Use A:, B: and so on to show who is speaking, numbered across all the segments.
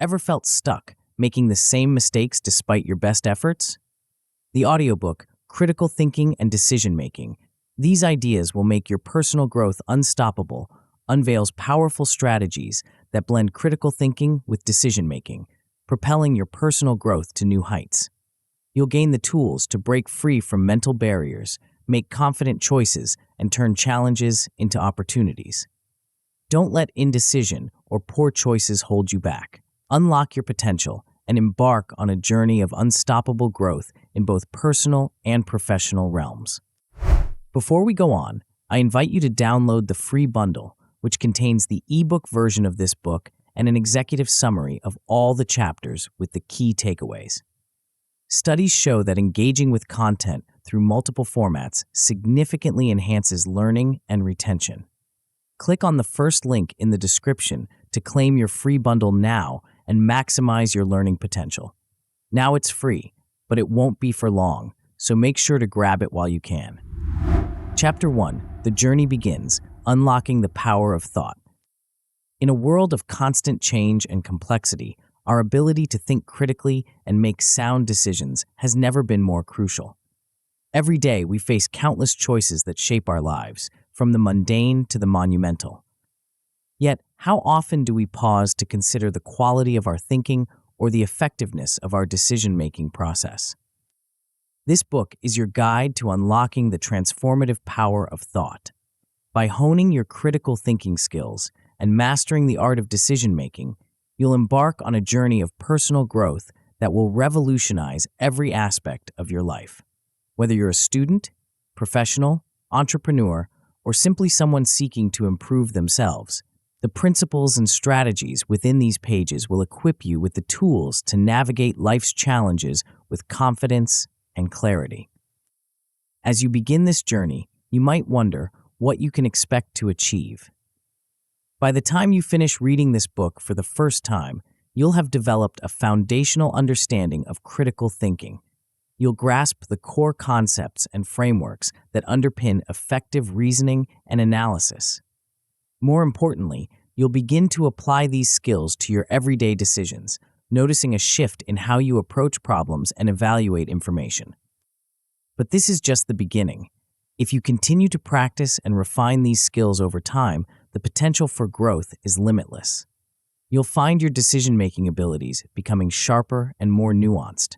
A: Ever felt stuck, making the same mistakes despite your best efforts? The audiobook, Critical Thinking and Decision Making. These ideas will make your personal growth unstoppable, unveils powerful strategies that blend critical thinking with decision making, propelling your personal growth to new heights. You'll gain the tools to break free from mental barriers, make confident choices, and turn challenges into opportunities. Don't let indecision or poor choices hold you back. Unlock your potential and embark on a journey of unstoppable growth in both personal and professional realms. Before we go on, I invite you to download the free bundle, which contains the ebook version of this book and an executive summary of all the chapters with the key takeaways. Studies show that engaging with content through multiple formats significantly enhances learning and retention. Click on the first link in the description to claim your free bundle now and maximize your learning potential. Now it's free, but it won't be for long, so make sure to grab it while you can. Chapter 1: The Journey Begins, Unlocking the Power of Thought. In a world of constant change and complexity, our ability to think critically and make sound decisions has never been more crucial. Every day, we face countless choices that shape our lives, from the mundane to the monumental. Yet, how often do we pause to consider the quality of our thinking or the effectiveness of our decision-making process? This book is your guide to unlocking the transformative power of thought. By honing your critical thinking skills and mastering the art of decision-making, you'll embark on a journey of personal growth that will revolutionize every aspect of your life. Whether you're a student, professional, entrepreneur, or simply someone seeking to improve themselves, the principles and strategies within these pages will equip you with the tools to navigate life's challenges with confidence and clarity. As you begin this journey, you might wonder what you can expect to achieve. By the time you finish reading this book for the first time, you'll have developed a foundational understanding of critical thinking. You'll grasp the core concepts and frameworks that underpin effective reasoning and analysis. More importantly, you'll begin to apply these skills to your everyday decisions, noticing a shift in how you approach problems and evaluate information. But this is just the beginning. If you continue to practice and refine these skills over time, the potential for growth is limitless. You'll find your decision-making abilities becoming sharper and more nuanced.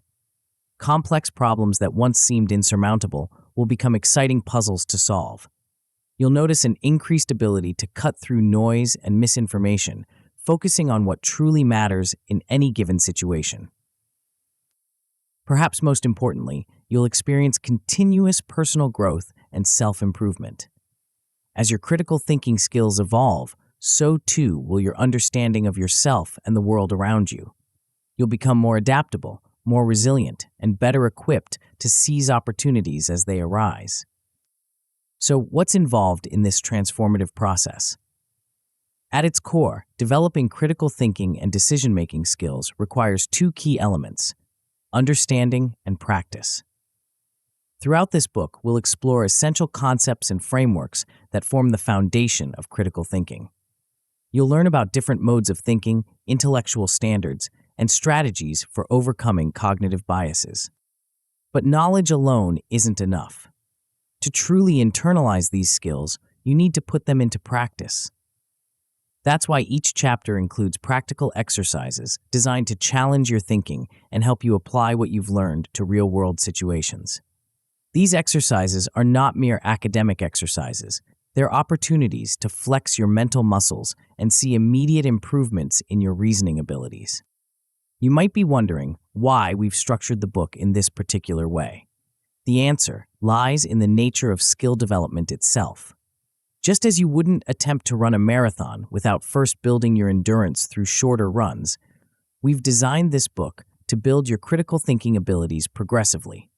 A: Complex problems that once seemed insurmountable will become exciting puzzles to solve. You'll notice an increased ability to cut through noise and misinformation, focusing on what truly matters in any given situation. Perhaps most importantly, you'll experience continuous personal growth and self-improvement. As your critical thinking skills evolve, so too will your understanding of yourself and the world around you. You'll become more adaptable, more resilient, and better equipped to seize opportunities as they arise. So, what's involved in this transformative process? At its core, developing critical thinking and decision-making skills requires two key elements: understanding and practice. Throughout this book, we'll explore essential concepts and frameworks that form the foundation of critical thinking. You'll learn about different modes of thinking, intellectual standards, and strategies for overcoming cognitive biases. But knowledge alone isn't enough. To truly internalize these skills, you need to put them into practice. That's why each chapter includes practical exercises designed to challenge your thinking and help you apply what you've learned to real-world situations. These exercises are not mere academic exercises. They're opportunities to flex your mental muscles and see immediate improvements in your reasoning abilities. You might be wondering why we've structured the book in this particular way. The answer lies in the nature of skill development itself. Just as you wouldn't attempt to run a marathon without first building your endurance through shorter runs, we've designed this book to build your critical thinking abilities progressively.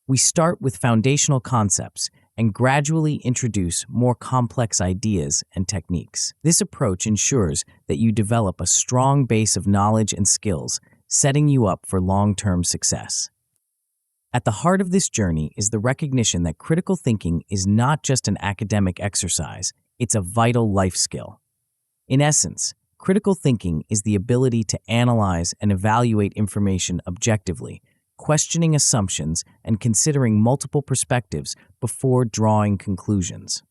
A: We start with foundational concepts and gradually introduce more complex ideas and techniques. This approach ensures that you develop a strong base of knowledge and skills, setting you up for long-term success. At the heart of this journey is the recognition that critical thinking is not just an academic exercise, it's a vital life skill. In essence, Critical thinking is the ability to analyze and evaluate information objectively, questioning assumptions and considering multiple perspectives before drawing conclusions.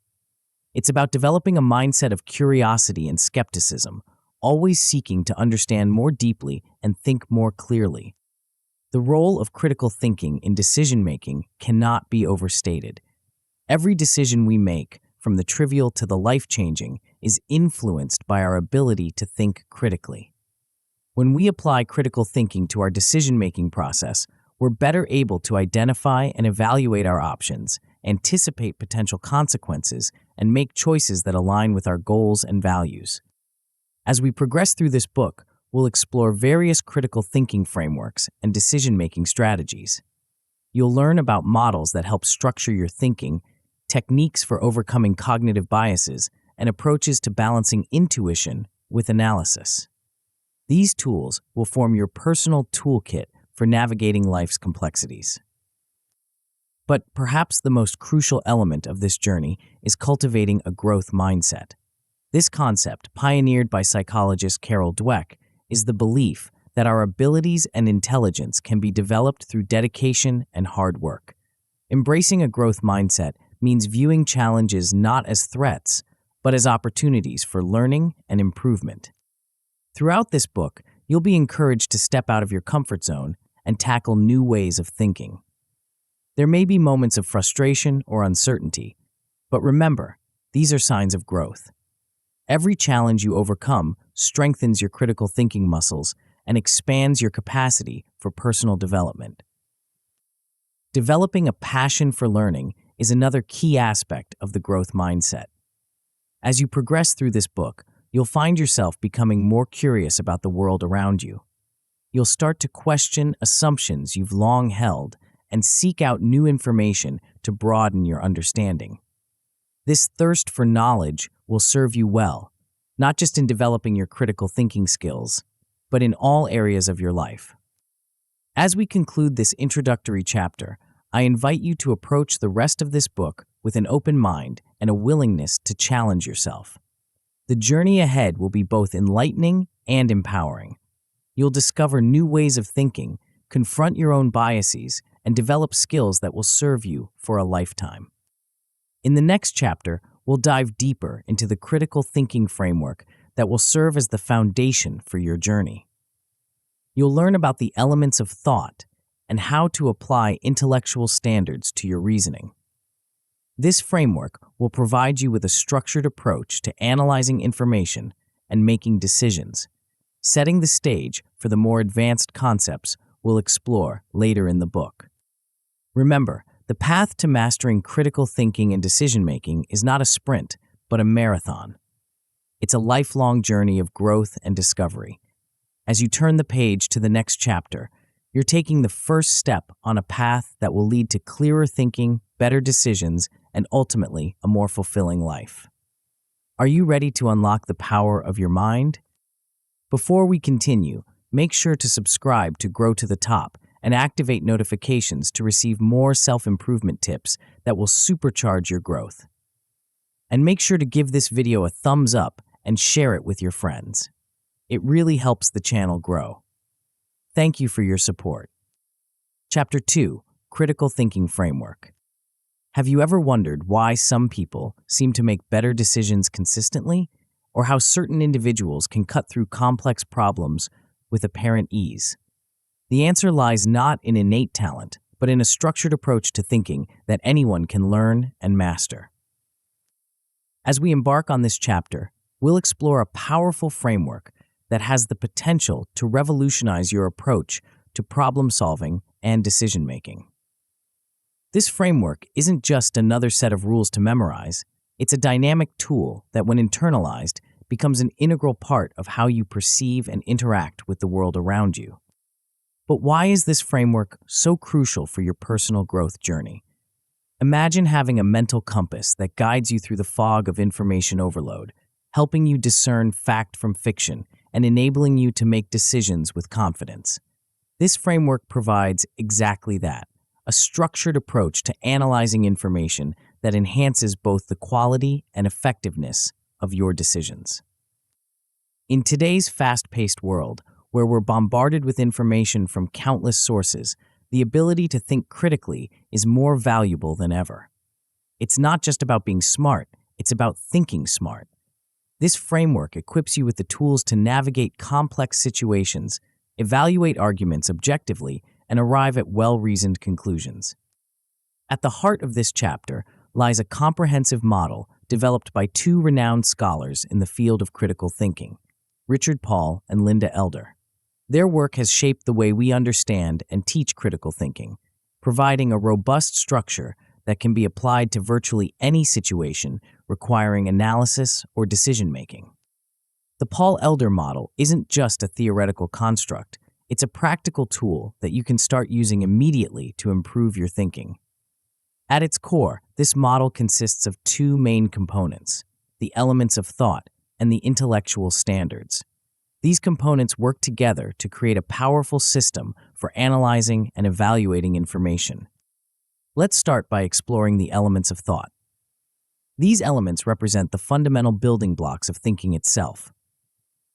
A: It's about developing a mindset of curiosity and skepticism, always seeking to understand more deeply and think more clearly. The role of critical thinking in decision-making cannot be overstated. Every decision we make, from the trivial to the life-changing, is influenced by our ability to think critically. When we apply critical thinking to our decision-making process, we're better able to identify and evaluate our options, anticipate potential consequences, and make choices that align with our goals and values. As we progress through this book, we'll explore various critical thinking frameworks and decision-making strategies. You'll learn about models that help structure your thinking, techniques for overcoming cognitive biases, and approaches to balancing intuition with analysis. These tools will form your personal toolkit for navigating life's complexities. But perhaps the most crucial element of this journey is cultivating a growth mindset. This concept, pioneered by psychologist Carol Dweck, is the belief that our abilities and intelligence can be developed through dedication and hard work. Embracing a growth mindset means viewing challenges not as threats, but as opportunities for learning and improvement. Throughout this book, you'll be encouraged to step out of your comfort zone and tackle new ways of thinking. There may be moments of frustration or uncertainty, but remember, these are signs of growth. Every challenge you overcome strengthens your critical thinking muscles and expands your capacity for personal development. Developing a passion for learning is another key aspect of the growth mindset. As you progress through this book, you'll find yourself becoming more curious about the world around you. You'll start to question assumptions you've long held and seek out new information to broaden your understanding. This thirst for knowledge will serve you well, not just in developing your critical thinking skills, but in all areas of your life. As we conclude this introductory chapter, I invite you to approach the rest of this book with an open mind and a willingness to challenge yourself. The journey ahead will be both enlightening and empowering. You'll discover new ways of thinking, confront your own biases, and develop skills that will serve you for a lifetime. In the next chapter, we'll dive deeper into the critical thinking framework that will serve as the foundation for your journey. You'll learn about the elements of thought and how to apply intellectual standards to your reasoning. This framework will provide you with a structured approach to analyzing information and making decisions, setting the stage for the more advanced concepts we'll explore later in the book. Remember, the path to mastering critical thinking and decision-making is not a sprint, but a marathon. It's a lifelong journey of growth and discovery. As you turn the page to the next chapter, you're taking the first step on a path that will lead to clearer thinking, better decisions, and ultimately a more fulfilling life. Are you ready to unlock the power of your mind? Before we continue, make sure to subscribe to Grow to the Top and activate notifications to receive more self-improvement tips that will supercharge your growth. And make sure to give this video a thumbs up and share it with your friends. It really helps the channel grow. Thank you for your support. Chapter 2, Critical Thinking Framework. Have you ever wondered why some people seem to make better decisions consistently, or how certain individuals can cut through complex problems with apparent ease? The answer lies not in innate talent, but in a structured approach to thinking that anyone can learn and master. As we embark on this chapter, we'll explore a powerful framework that has the potential to revolutionize your approach to problem-solving and decision-making. This framework isn't just another set of rules to memorize, it's a dynamic tool that, when internalized, becomes an integral part of how you perceive and interact with the world around you. But why is this framework so crucial for your personal growth journey? Imagine having a mental compass that guides you through the fog of information overload, helping you discern fact from fiction and enabling you to make decisions with confidence. This framework provides exactly that, a structured approach to analyzing information that enhances both the quality and effectiveness of your decisions. In today's fast-paced world, where we're bombarded with information from countless sources, the ability to think critically is more valuable than ever. It's not just about being smart, it's about thinking smart. This framework equips you with the tools to navigate complex situations, evaluate arguments objectively, and arrive at well-reasoned conclusions. At the heart of this chapter lies a comprehensive model developed by two renowned scholars in the field of critical thinking, Richard Paul and Linda Elder. Their work has shaped the way we understand and teach critical thinking, providing a robust structure that can be applied to virtually any situation requiring analysis or decision-making. The Paul Elder model isn't just a theoretical construct, it's a practical tool that you can start using immediately to improve your thinking. At its core, this model consists of two main components, the elements of thought and the intellectual standards. These components work together to create a powerful system for analyzing and evaluating information. Let's start by exploring the elements of thought. These elements represent the fundamental building blocks of thinking itself.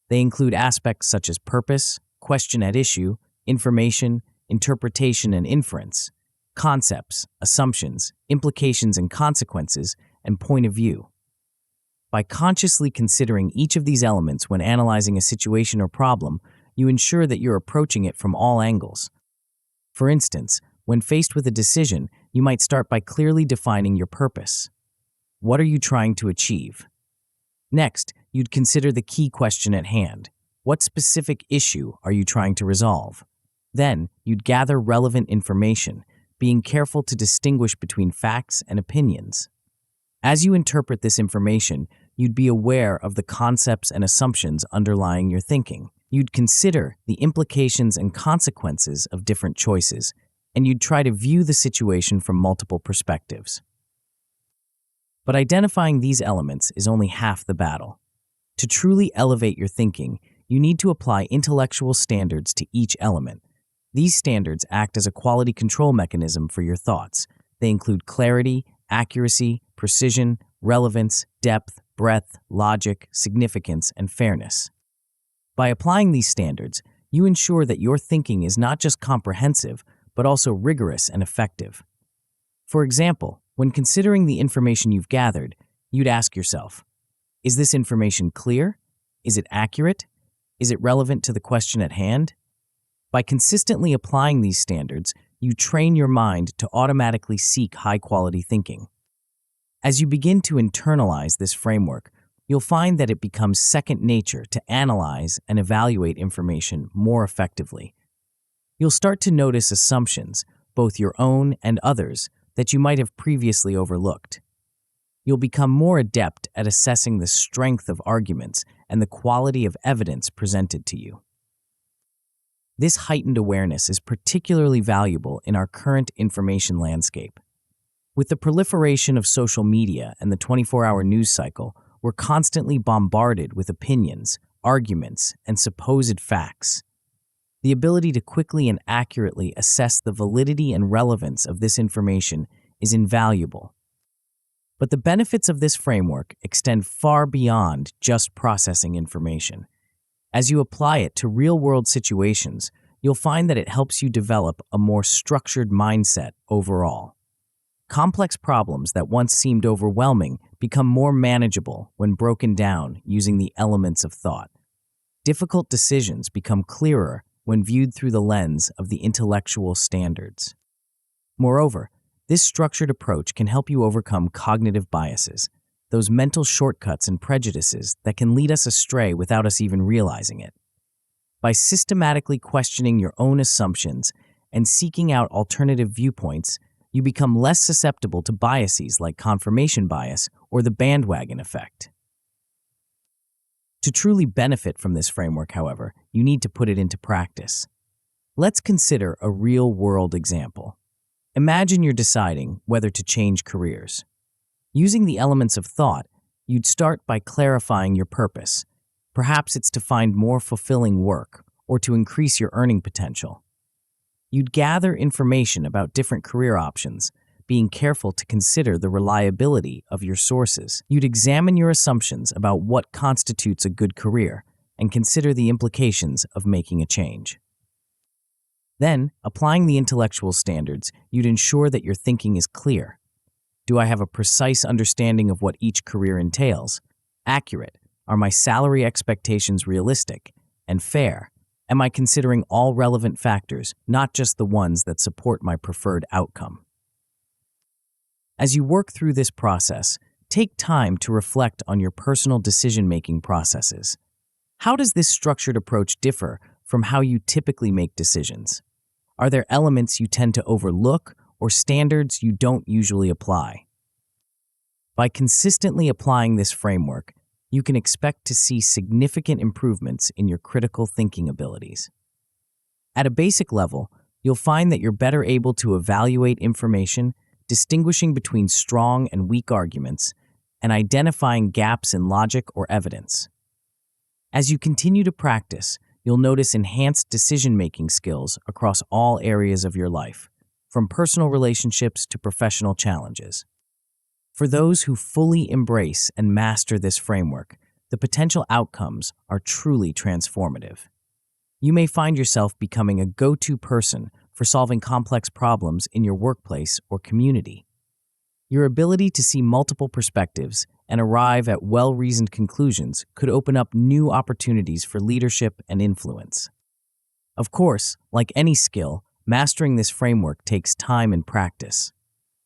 A: They include aspects such as purpose, question at issue, information, interpretation and inference, concepts, assumptions, implications and consequences, and point of view. By consciously considering each of these elements when analyzing a situation or problem, you ensure that you're approaching it from all angles. For instance, when faced with a decision, you might start by clearly defining your purpose. What are you trying to achieve? Next, you'd consider the key question at hand. What specific issue are you trying to resolve? Then, you'd gather relevant information, being careful to distinguish between facts and opinions. As you interpret this information, you'd be aware of the concepts and assumptions underlying your thinking. You'd consider the implications and consequences of different choices, and you'd try to view the situation from multiple perspectives. But identifying these elements is only half the battle. To truly elevate your thinking, you need to apply intellectual standards to each element. These standards act as a quality control mechanism for your thoughts. They include clarity, accuracy, precision, relevance, depth, breadth, logic, significance, and fairness. By applying these standards, you ensure that your thinking is not just comprehensive, but also rigorous and effective. For example, when considering the information you've gathered, you'd ask yourself, is this information clear? Is it accurate? Is it relevant to the question at hand? By consistently applying these standards, you train your mind to automatically seek high-quality thinking. As you begin to internalize this framework, you'll find that it becomes second nature to analyze and evaluate information more effectively. You'll start to notice assumptions, both your own and others, that you might have previously overlooked. You'll become more adept at assessing the strength of arguments and the quality of evidence presented to you. This heightened awareness is particularly valuable in our current information landscape. With the proliferation of social media and the 24-hour news cycle, we're constantly bombarded with opinions, arguments, and supposed facts. The ability to quickly and accurately assess the validity and relevance of this information is invaluable. But the benefits of this framework extend far beyond just processing information. As you apply it to real-world situations, you'll find that it helps you develop a more structured mindset overall. Complex problems that once seemed overwhelming become more manageable when broken down using the elements of thought. Difficult decisions become clearer when viewed through the lens of the intellectual standards. Moreover, this structured approach can help you overcome cognitive biases, those mental shortcuts and prejudices that can lead us astray without us even realizing it. By systematically questioning your own assumptions and seeking out alternative viewpoints, you become less susceptible to biases like confirmation bias or the bandwagon effect. To truly benefit from this framework, however, you need to put it into practice. Let's consider a real-world example. Imagine you're deciding whether to change careers. Using the elements of thought, you'd start by clarifying your purpose. Perhaps it's to find more fulfilling work or to increase your earning potential. You'd gather information about different career options, being careful to consider the reliability of your sources. You'd examine your assumptions about what constitutes a good career and consider the implications of making a change. Then, applying the intellectual standards, you'd ensure that your thinking is clear. Do I have a precise understanding of what each career entails? Accurate? Are my salary expectations realistic? And fair? Am I considering all relevant factors, not just the ones that support my preferred outcome? As you work through this process, take time to reflect on your personal decision-making processes. How does this structured approach differ from how you typically make decisions? Are there elements you tend to overlook or standards you don't usually apply? By consistently applying this framework, you can expect to see significant improvements in your critical thinking abilities. At a basic level, you'll find that you're better able to evaluate information, distinguishing between strong and weak arguments, and identifying gaps in logic or evidence. As you continue to practice, you'll notice enhanced decision-making skills across all areas of your life, from personal relationships to professional challenges. For those who fully embrace and master this framework, the potential outcomes are truly transformative. You may find yourself becoming a go-to person for solving complex problems in your workplace or community. Your ability to see multiple perspectives and arrive at well-reasoned conclusions could open up new opportunities for leadership and influence. Of course, like any skill, mastering this framework takes time and practice.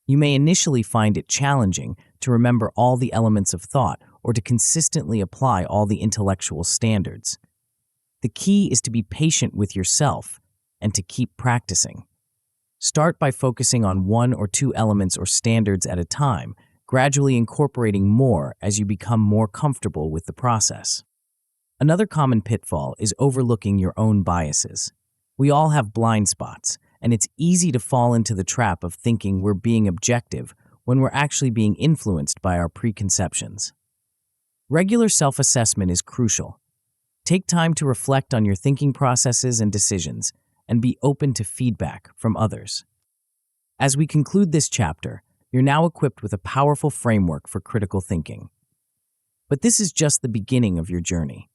A: You may initially find it challenging to remember all the elements of thought or to consistently apply all the intellectual standards. The key is to be patient with yourself and to keep practicing. Start by focusing on one or two elements or standards at a time, gradually incorporating more as you become more comfortable with the process. Another common pitfall is overlooking your own biases. We all have blind spots, and it's easy to fall into the trap of thinking we're being objective when we're actually being influenced by our preconceptions. Regular self-assessment is crucial. Take time to reflect on your thinking processes and decisions, and be open to feedback from others. As we conclude this chapter, you're now equipped with a powerful framework for critical thinking. But this is just the beginning of your journey.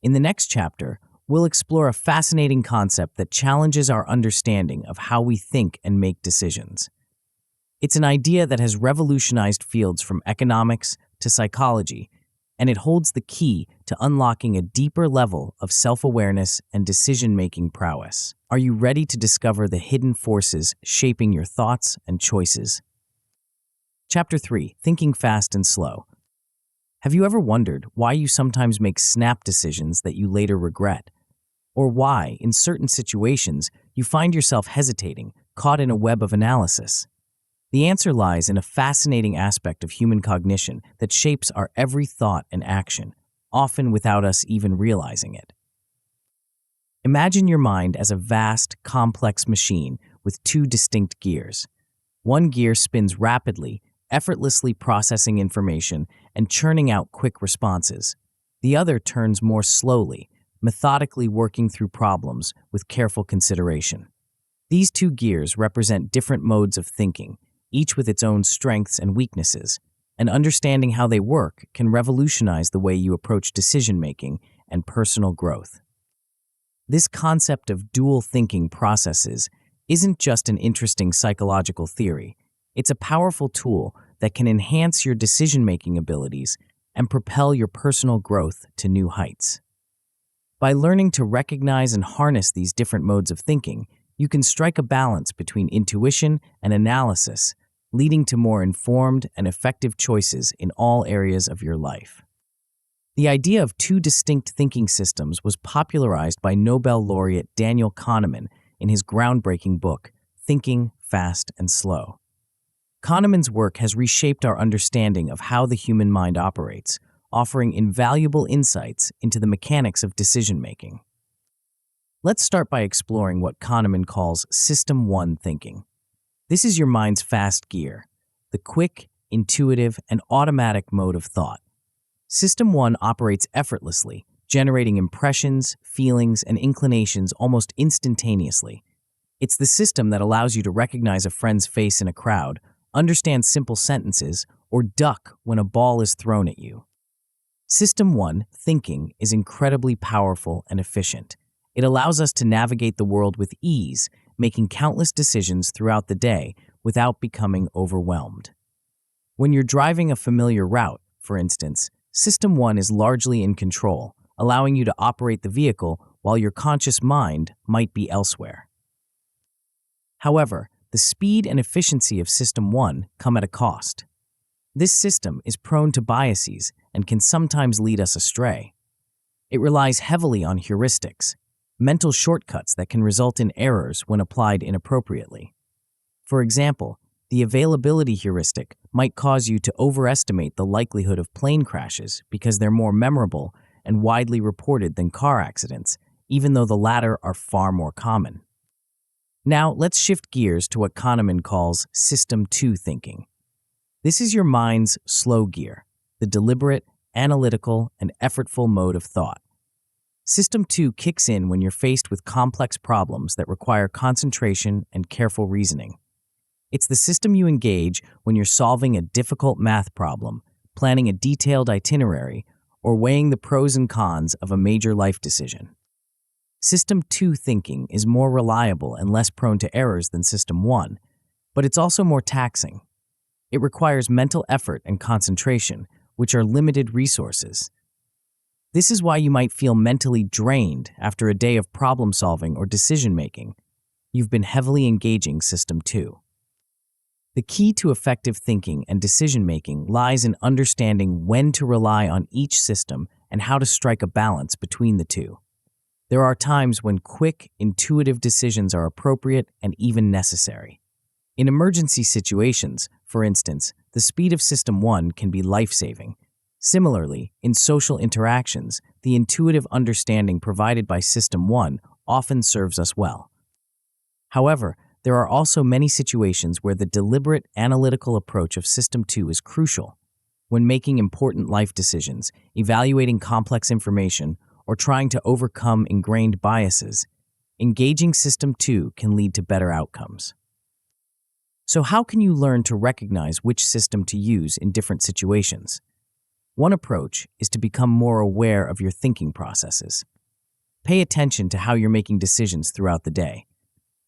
A: In the next chapter, we'll explore a fascinating concept that challenges our understanding of how we think and make decisions. It's an idea that has revolutionized fields from economics to psychology, and it holds the key to unlocking a deeper level of self-awareness and decision-making prowess. Are you ready to discover the hidden forces shaping your thoughts and choices? Chapter 3: Thinking Fast and Slow. Have you ever wondered why you sometimes make snap decisions that you later regret? Or why, in certain situations, you find yourself hesitating, caught in a web of analysis? The answer lies in a fascinating aspect of human cognition that shapes our every thought and action, often without us even realizing it. Imagine your mind as a vast, complex machine with two distinct gears. One gear spins rapidly, effortlessly processing information and churning out quick responses. The other turns more slowly, methodically working through problems with careful consideration. These two gears represent different modes of thinking, each with its own strengths and weaknesses, and understanding how they work can revolutionize the way you approach decision-making and personal growth. This concept of dual thinking processes isn't just an interesting psychological theory. It's a powerful tool that can enhance your decision-making abilities and propel your personal growth to new heights. By learning to recognize and harness these different modes of thinking, you can strike a balance between intuition and analysis, leading to more informed and effective choices in all areas of your life. The idea of two distinct thinking systems was popularized by Nobel laureate Daniel Kahneman in his groundbreaking book, Thinking Fast and Slow. Kahneman's work has reshaped our understanding of how the human mind operates, offering invaluable insights into the mechanics of decision-making. Let's start by exploring what Kahneman calls System 1 thinking. This is your mind's fast gear, the quick, intuitive, and automatic mode of thought. System 1 operates effortlessly, generating impressions, feelings, and inclinations almost instantaneously. It's the system that allows you to recognize a friend's face in a crowd, understand simple sentences, or duck when a ball is thrown at you. System 1, thinking, is incredibly powerful and efficient. It allows us to navigate the world with ease, making countless decisions throughout the day without becoming overwhelmed. When you're driving a familiar route, for instance, System 1 is largely in control, allowing you to operate the vehicle while your conscious mind might be elsewhere. However, the speed and efficiency of System 1 come at a cost. This system is prone to biases and can sometimes lead us astray. It relies heavily on heuristics, mental shortcuts that can result in errors when applied inappropriately. For example, the availability heuristic might cause you to overestimate the likelihood of plane crashes because they're more memorable and widely reported than car accidents, even though the latter are far more common. Now, let's shift gears to what Kahneman calls System 2 thinking. This is your mind's slow gear, the deliberate, analytical, and effortful mode of thought. System 2 kicks in when you're faced with complex problems that require concentration and careful reasoning. It's the system you engage when you're solving a difficult math problem, planning a detailed itinerary, or weighing the pros and cons of a major life decision. System 2 thinking is more reliable and less prone to errors than System 1, but it's also more taxing. It requires mental effort and concentration, which are limited resources. This is why you might feel mentally drained after a day of problem solving or decision making. You've been heavily engaging System 2. The key to effective thinking and decision making lies in understanding when to rely on each system and how to strike a balance between the two. There are times when quick, intuitive decisions are appropriate and even necessary. In emergency situations, for instance, the speed of System 1 can be life-saving. Similarly, in social interactions, the intuitive understanding provided by System 1 often serves us well. However, there are also many situations where the deliberate, analytical approach of System 2 is crucial. When making important life decisions, evaluating complex information, or trying to overcome ingrained biases, engaging System 2 can lead to better outcomes. So how can you learn to recognize which system to use in different situations? One approach is to become more aware of your thinking processes. Pay attention to how you're making decisions throughout the day.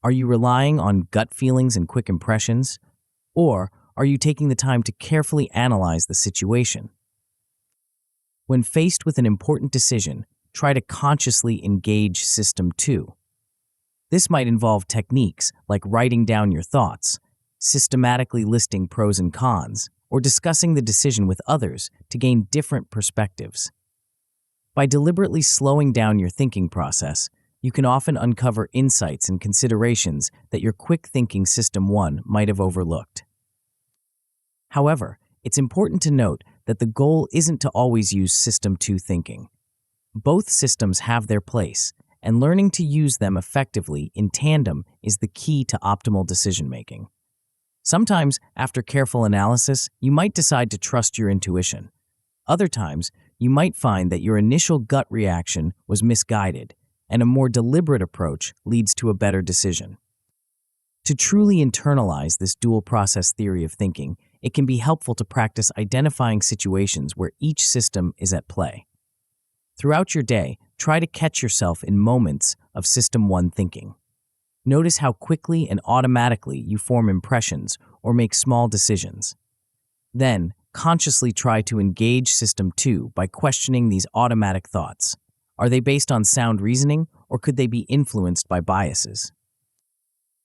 A: Are you relying on gut feelings and quick impressions? Or are you taking the time to carefully analyze the situation? When faced with an important decision, try to consciously engage System 2. This might involve techniques like writing down your thoughts, systematically listing pros and cons, or discussing the decision with others to gain different perspectives. By deliberately slowing down your thinking process, you can often uncover insights and considerations that your quick-thinking System 1 might have overlooked. However, it's important to note that the goal isn't to always use System 2 thinking. Both systems have their place, and learning to use them effectively in tandem is the key to optimal decision-making. Sometimes, after careful analysis, you might decide to trust your intuition. Other times, you might find that your initial gut reaction was misguided, and a more deliberate approach leads to a better decision. To truly internalize this dual-process theory of thinking, it can be helpful to practice identifying situations where each system is at play. Throughout your day, try to catch yourself in moments of System 1 thinking. Notice how quickly and automatically you form impressions or make small decisions. Then, consciously try to engage System 2 by questioning these automatic thoughts. Are they based on sound reasoning, or could they be influenced by biases?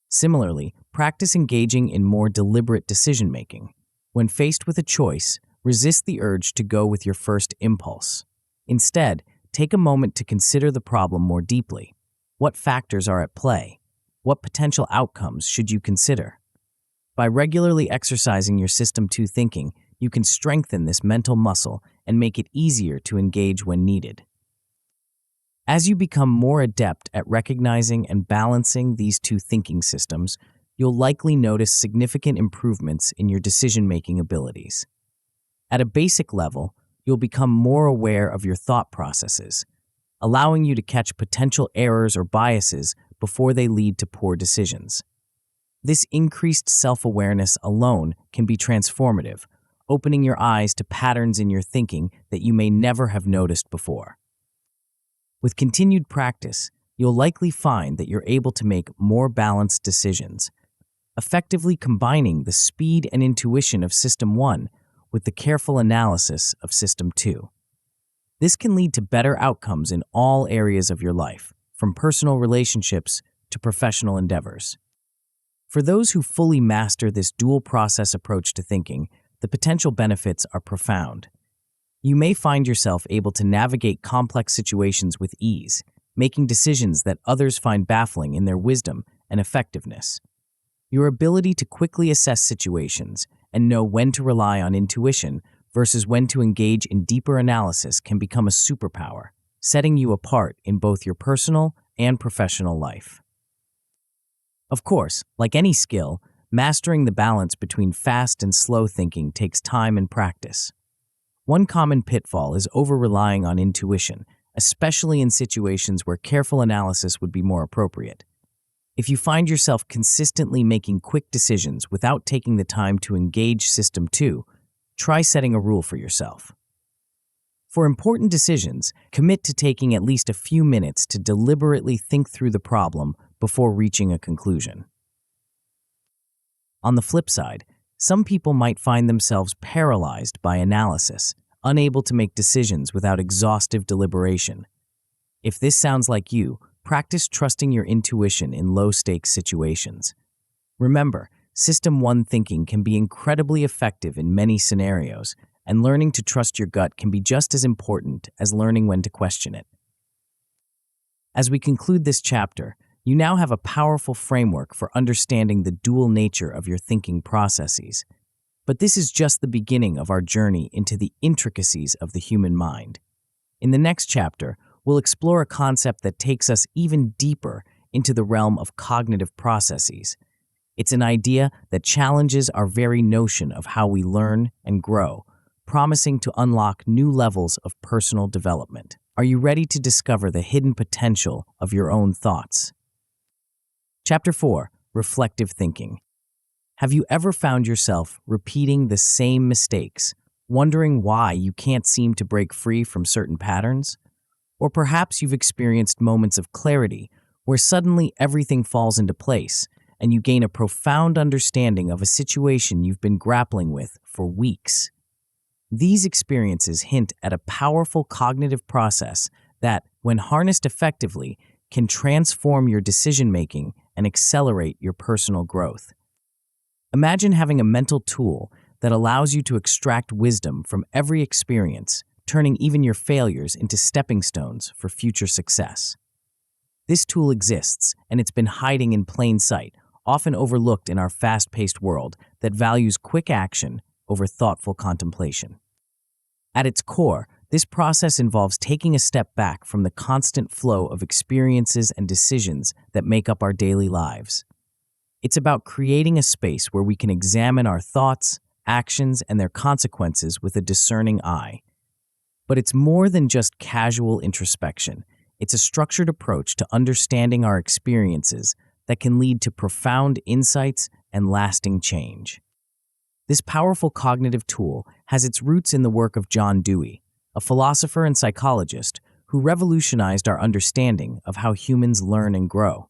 A: Similarly, practice engaging in more deliberate decision-making. When faced with a choice, resist the urge to go with your first impulse. Instead, take a moment to consider the problem more deeply. What factors are at play? What potential outcomes should you consider? By regularly exercising your System 2 thinking, you can strengthen this mental muscle and make it easier to engage when needed. As you become more adept at recognizing and balancing these two thinking systems, you'll likely notice significant improvements in your decision-making abilities. At a basic level, you'll become more aware of your thought processes, allowing you to catch potential errors or biases before they lead to poor decisions. This increased self-awareness alone can be transformative, opening your eyes to patterns in your thinking that you may never have noticed before. With continued practice, you'll likely find that you're able to make more balanced decisions, effectively combining the speed and intuition of System 1 with the careful analysis of System 2. This can lead to better outcomes in all areas of your life, from personal relationships to professional endeavors. For those who fully master this dual process approach to thinking, the potential benefits are profound. You may find yourself able to navigate complex situations with ease, making decisions that others find baffling in their wisdom and effectiveness. Your ability to quickly assess situations and know when to rely on intuition versus when to engage in deeper analysis can become a superpower, setting you apart in both your personal and professional life. Of course, like any skill, mastering the balance between fast and slow thinking takes time and practice. One common pitfall is over-relying on intuition, especially in situations where careful analysis would be more appropriate. If you find yourself consistently making quick decisions without taking the time to engage System 2, try setting a rule for yourself. For important decisions, commit to taking at least a few minutes to deliberately think through the problem before reaching a conclusion. On the flip side, some people might find themselves paralyzed by analysis, unable to make decisions without exhaustive deliberation. If this sounds like you, practice trusting your intuition in low-stakes situations. Remember, System 1 thinking can be incredibly effective in many scenarios, and learning to trust your gut can be just as important as learning when to question it. As we conclude this chapter, you now have a powerful framework for understanding the dual nature of your thinking processes. But this is just the beginning of our journey into the intricacies of the human mind. In the next chapter, we'll explore a concept that takes us even deeper into the realm of cognitive processes. It's an idea that challenges our very notion of how we learn and grow, promising to unlock new levels of personal development. Are you ready to discover the hidden potential of your own thoughts? Chapter 4. Reflective Thinking. Have you ever found yourself repeating the same mistakes, wondering why you can't seem to break free from certain patterns? Or perhaps you've experienced moments of clarity where suddenly everything falls into place and you gain a profound understanding of a situation you've been grappling with for weeks. These experiences hint at a powerful cognitive process that, when harnessed effectively, can transform your decision-making and accelerate your personal growth. Imagine having a mental tool that allows you to extract wisdom from every experience, turning even your failures into stepping stones for future success. This tool exists, and it's been hiding in plain sight, often overlooked in our fast-paced world that values quick action over thoughtful contemplation. At its core, this process involves taking a step back from the constant flow of experiences and decisions that make up our daily lives. It's about creating a space where we can examine our thoughts, actions, and their consequences with a discerning eye. But it's more than just casual introspection. It's a structured approach to understanding our experiences that can lead to profound insights and lasting change. This powerful cognitive tool has its roots in the work of John Dewey, a philosopher and psychologist who revolutionized our understanding of how humans learn and grow.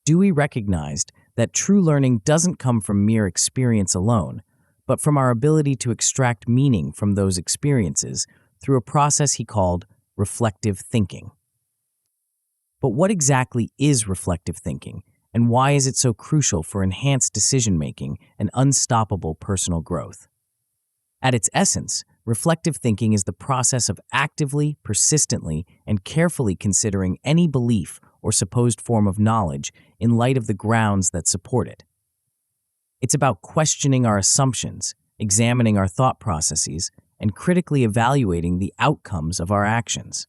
A: Dewey recognized that true learning doesn't come from mere experience alone, but from our ability to extract meaning from those experiences through a process he called reflective thinking. But what exactly is reflective thinking, and why is it so crucial for enhanced decision-making and unstoppable personal growth? At its essence, reflective thinking is the process of actively, persistently, and carefully considering any belief or supposed form of knowledge in light of the grounds that support it. It's about questioning our assumptions, examining our thought processes, and critically evaluating the outcomes of our actions.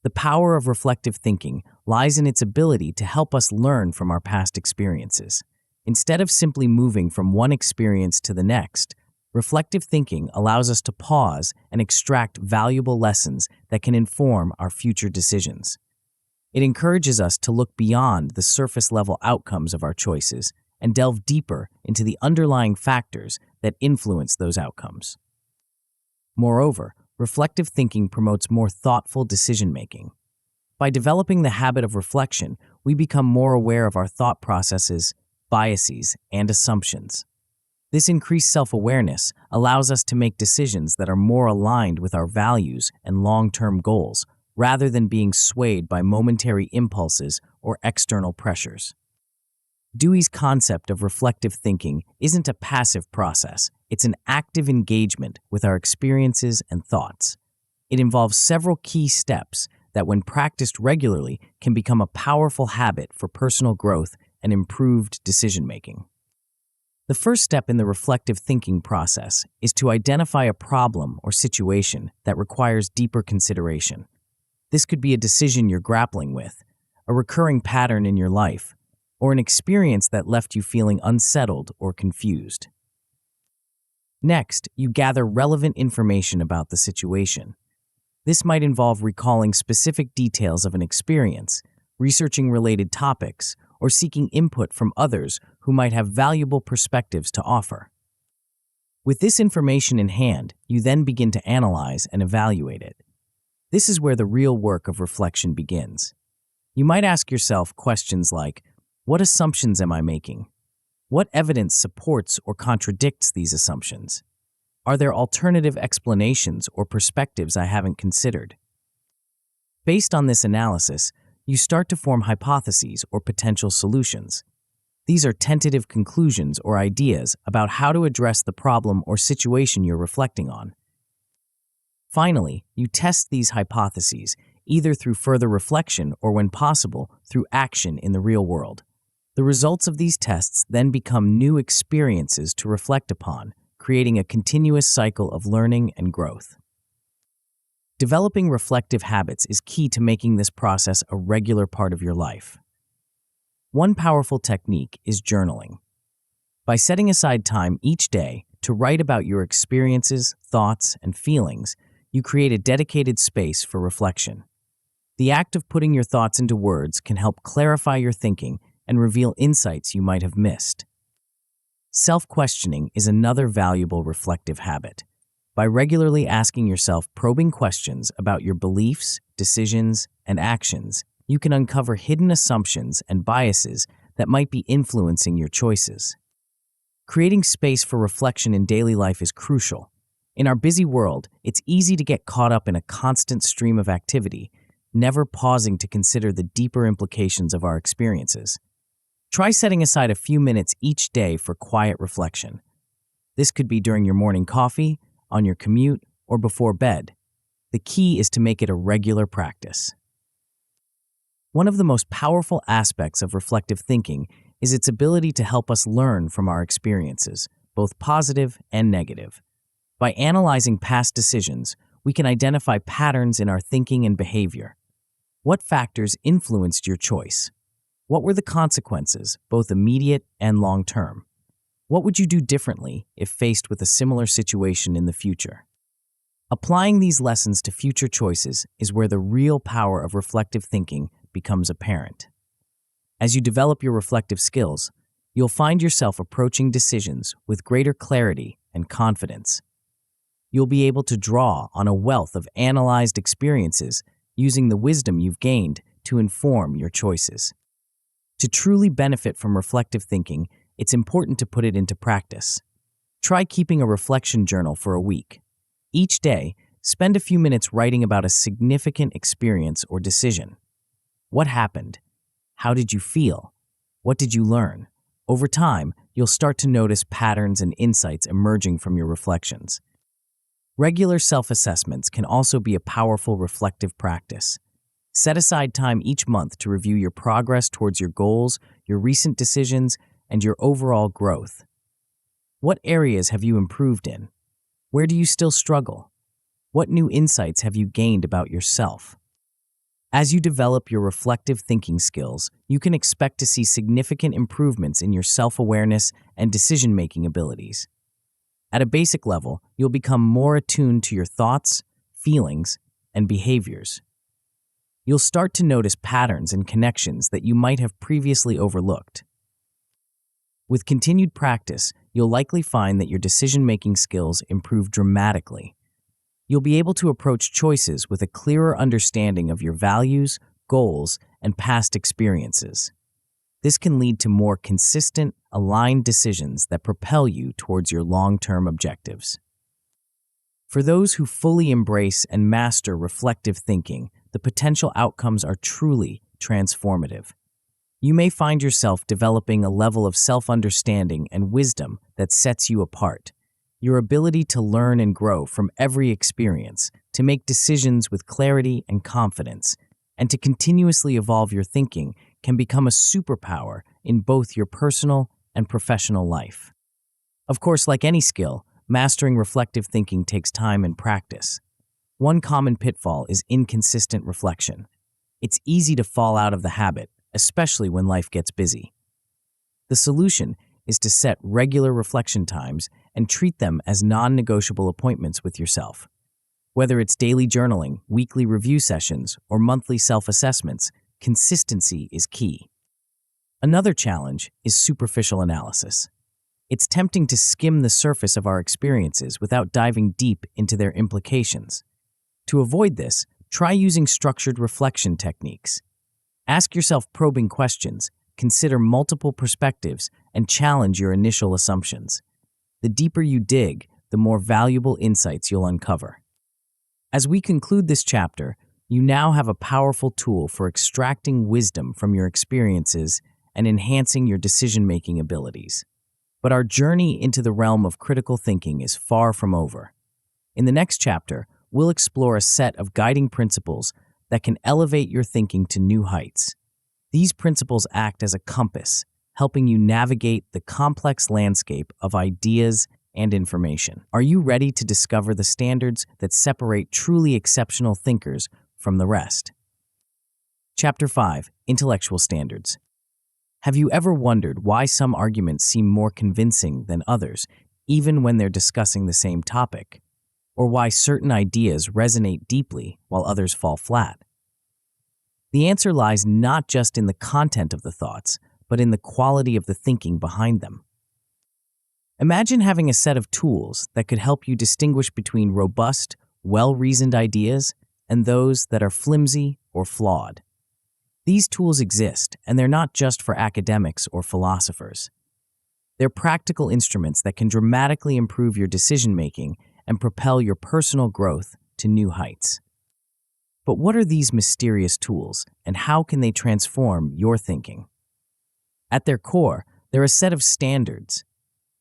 A: The power of reflective thinking lies in its ability to help us learn from our past experiences. Instead of simply moving from one experience to the next, reflective thinking allows us to pause and extract valuable lessons that can inform our future decisions. It encourages us to look beyond the surface-level outcomes of our choices and delve deeper into the underlying factors that influence those outcomes. Moreover, reflective thinking promotes more thoughtful decision-making. By developing the habit of reflection, we become more aware of our thought processes, biases, and assumptions. This increased self-awareness allows us to make decisions that are more aligned with our values and long-term goals, rather than being swayed by momentary impulses or external pressures. Dewey's concept of reflective thinking isn't a passive process, it's an active engagement with our experiences and thoughts. It involves several key steps that, when practiced regularly, can become a powerful habit for personal growth and improved decision-making. The first step in the reflective thinking process is to identify a problem or situation that requires deeper consideration. This could be a decision you're grappling with, a recurring pattern in your life, or an experience that left you feeling unsettled or confused. Next, you gather relevant information about the situation. This might involve recalling specific details of an experience, researching related topics, or seeking input from others who might have valuable perspectives to offer. With this information in hand, you then begin to analyze and evaluate it. This is where the real work of reflection begins. You might ask yourself questions like, what assumptions am I making? What evidence supports or contradicts these assumptions? Are there alternative explanations or perspectives I haven't considered? Based on this analysis, you start to form hypotheses or potential solutions. These are tentative conclusions or ideas about how to address the problem or situation you're reflecting on. Finally, you test these hypotheses, either through further reflection or, when possible, through action in the real world. The results of these tests then become new experiences to reflect upon, creating a continuous cycle of learning and growth. Developing reflective habits is key to making this process a regular part of your life. One powerful technique is journaling. By setting aside time each day to write about your experiences, thoughts, and feelings, you create a dedicated space for reflection. The act of putting your thoughts into words can help clarify your thinking and reveal insights you might have missed. Self-questioning is another valuable reflective habit. By regularly asking yourself probing questions about your beliefs, decisions, and actions, you can uncover hidden assumptions and biases that might be influencing your choices. Creating space for reflection in daily life is crucial. In our busy world, it's easy to get caught up in a constant stream of activity, never pausing to consider the deeper implications of our experiences. Try setting aside a few minutes each day for quiet reflection. This could be during your morning coffee, on your commute, or before bed. The key is to make it a regular practice. One of the most powerful aspects of reflective thinking is its ability to help us learn from our experiences, both positive and negative. By analyzing past decisions, we can identify patterns in our thinking and behavior. What factors influenced your choice? What were the consequences, both immediate and long-term? What would you do differently if faced with a similar situation in the future? Applying these lessons to future choices is where the real power of reflective thinking becomes apparent. As you develop your reflective skills, you'll find yourself approaching decisions with greater clarity and confidence. You'll be able to draw on a wealth of analyzed experiences using the wisdom you've gained to inform your choices. To truly benefit from reflective thinking, it's important to put it into practice. Try keeping a reflection journal for a week. Each day, spend a few minutes writing about a significant experience or decision. What happened? How did you feel? What did you learn? Over time, you'll start to notice patterns and insights emerging from your reflections. Regular self-assessments can also be a powerful reflective practice. Set aside time each month to review your progress towards your goals, your recent decisions, and your overall growth. What areas have you improved in? Where do you still struggle? What new insights have you gained about yourself? As you develop your reflective thinking skills, you can expect to see significant improvements in your self-awareness and decision-making abilities. At a basic level, you'll become more attuned to your thoughts, feelings, and behaviors. You'll start to notice patterns and connections that you might have previously overlooked. With continued practice, you'll likely find that your decision-making skills improve dramatically. You'll be able to approach choices with a clearer understanding of your values, goals, and past experiences. This can lead to more consistent, aligned decisions that propel you towards your long-term objectives. For those who fully embrace and master reflective thinking, the potential outcomes are truly transformative. You may find yourself developing a level of self-understanding and wisdom that sets you apart. Your ability to learn and grow from every experience, to make decisions with clarity and confidence, and to continuously evolve your thinking can become a superpower in both your personal and professional life. Of course, like any skill, mastering reflective thinking takes time and practice. One common pitfall is inconsistent reflection. It's easy to fall out of the habit, especially when life gets busy. The solution is to set regular reflection times and treat them as non-negotiable appointments with yourself. Whether it's daily journaling, weekly review sessions, or monthly self-assessments, consistency is key. Another challenge is superficial analysis. It's tempting to skim the surface of our experiences without diving deep into their implications. To avoid this, try using structured reflection techniques. Ask yourself probing questions, consider multiple perspectives, and challenge your initial assumptions. The deeper you dig, the more valuable insights you'll uncover. As we conclude this chapter, you now have a powerful tool for extracting wisdom from your experiences and enhancing your decision-making abilities. But our journey into the realm of critical thinking is far from over. In the next chapter, we'll explore a set of guiding principles that can elevate your thinking to new heights. These principles act as a compass, helping you navigate the complex landscape of ideas and information. Are you ready to discover the standards that separate truly exceptional thinkers from the rest? Chapter 5: Intellectual Standards. Have you ever wondered why some arguments seem more convincing than others, even when they're discussing the same topic? Or why certain ideas resonate deeply while others fall flat? The answer lies not just in the content of the thoughts, but in the quality of the thinking behind them. Imagine having a set of tools that could help you distinguish between robust, well-reasoned ideas and those that are flimsy or flawed. These tools exist, and they're not just for academics or philosophers. They're practical instruments that can dramatically improve your decision-making and propel your personal growth to new heights. But what are these mysterious tools, and how can they transform your thinking? At their core, they're a set of standards,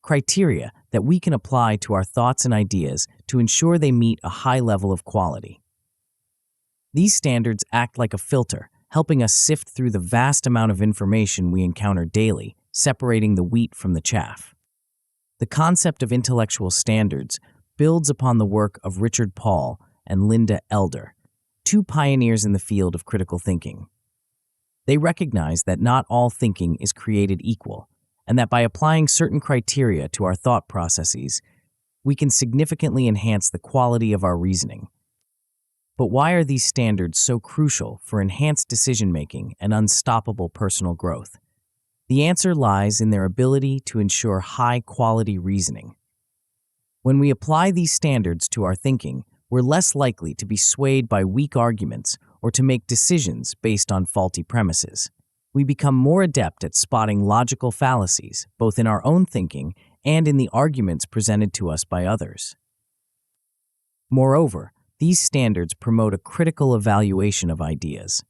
A: criteria that we can apply to our thoughts and ideas to ensure they meet a high level of quality. These standards act like a filter, helping us sift through the vast amount of information we encounter daily, separating the wheat from the chaff. The concept of intellectual standards builds upon the work of Richard Paul and Linda Elder, two pioneers in the field of critical thinking. They recognize that not all thinking is created equal, and that by applying certain criteria to our thought processes, we can significantly enhance the quality of our reasoning. But why are these standards so crucial for enhanced decision-making and unstoppable personal growth? The answer lies in their ability to ensure high-quality reasoning. When we apply these standards to our thinking, we're less likely to be swayed by weak arguments or to make decisions based on faulty premises. We become more adept at spotting logical fallacies, both in our own thinking and in the arguments presented to us by others. Moreover, these standards promote a critical evaluation of ideas.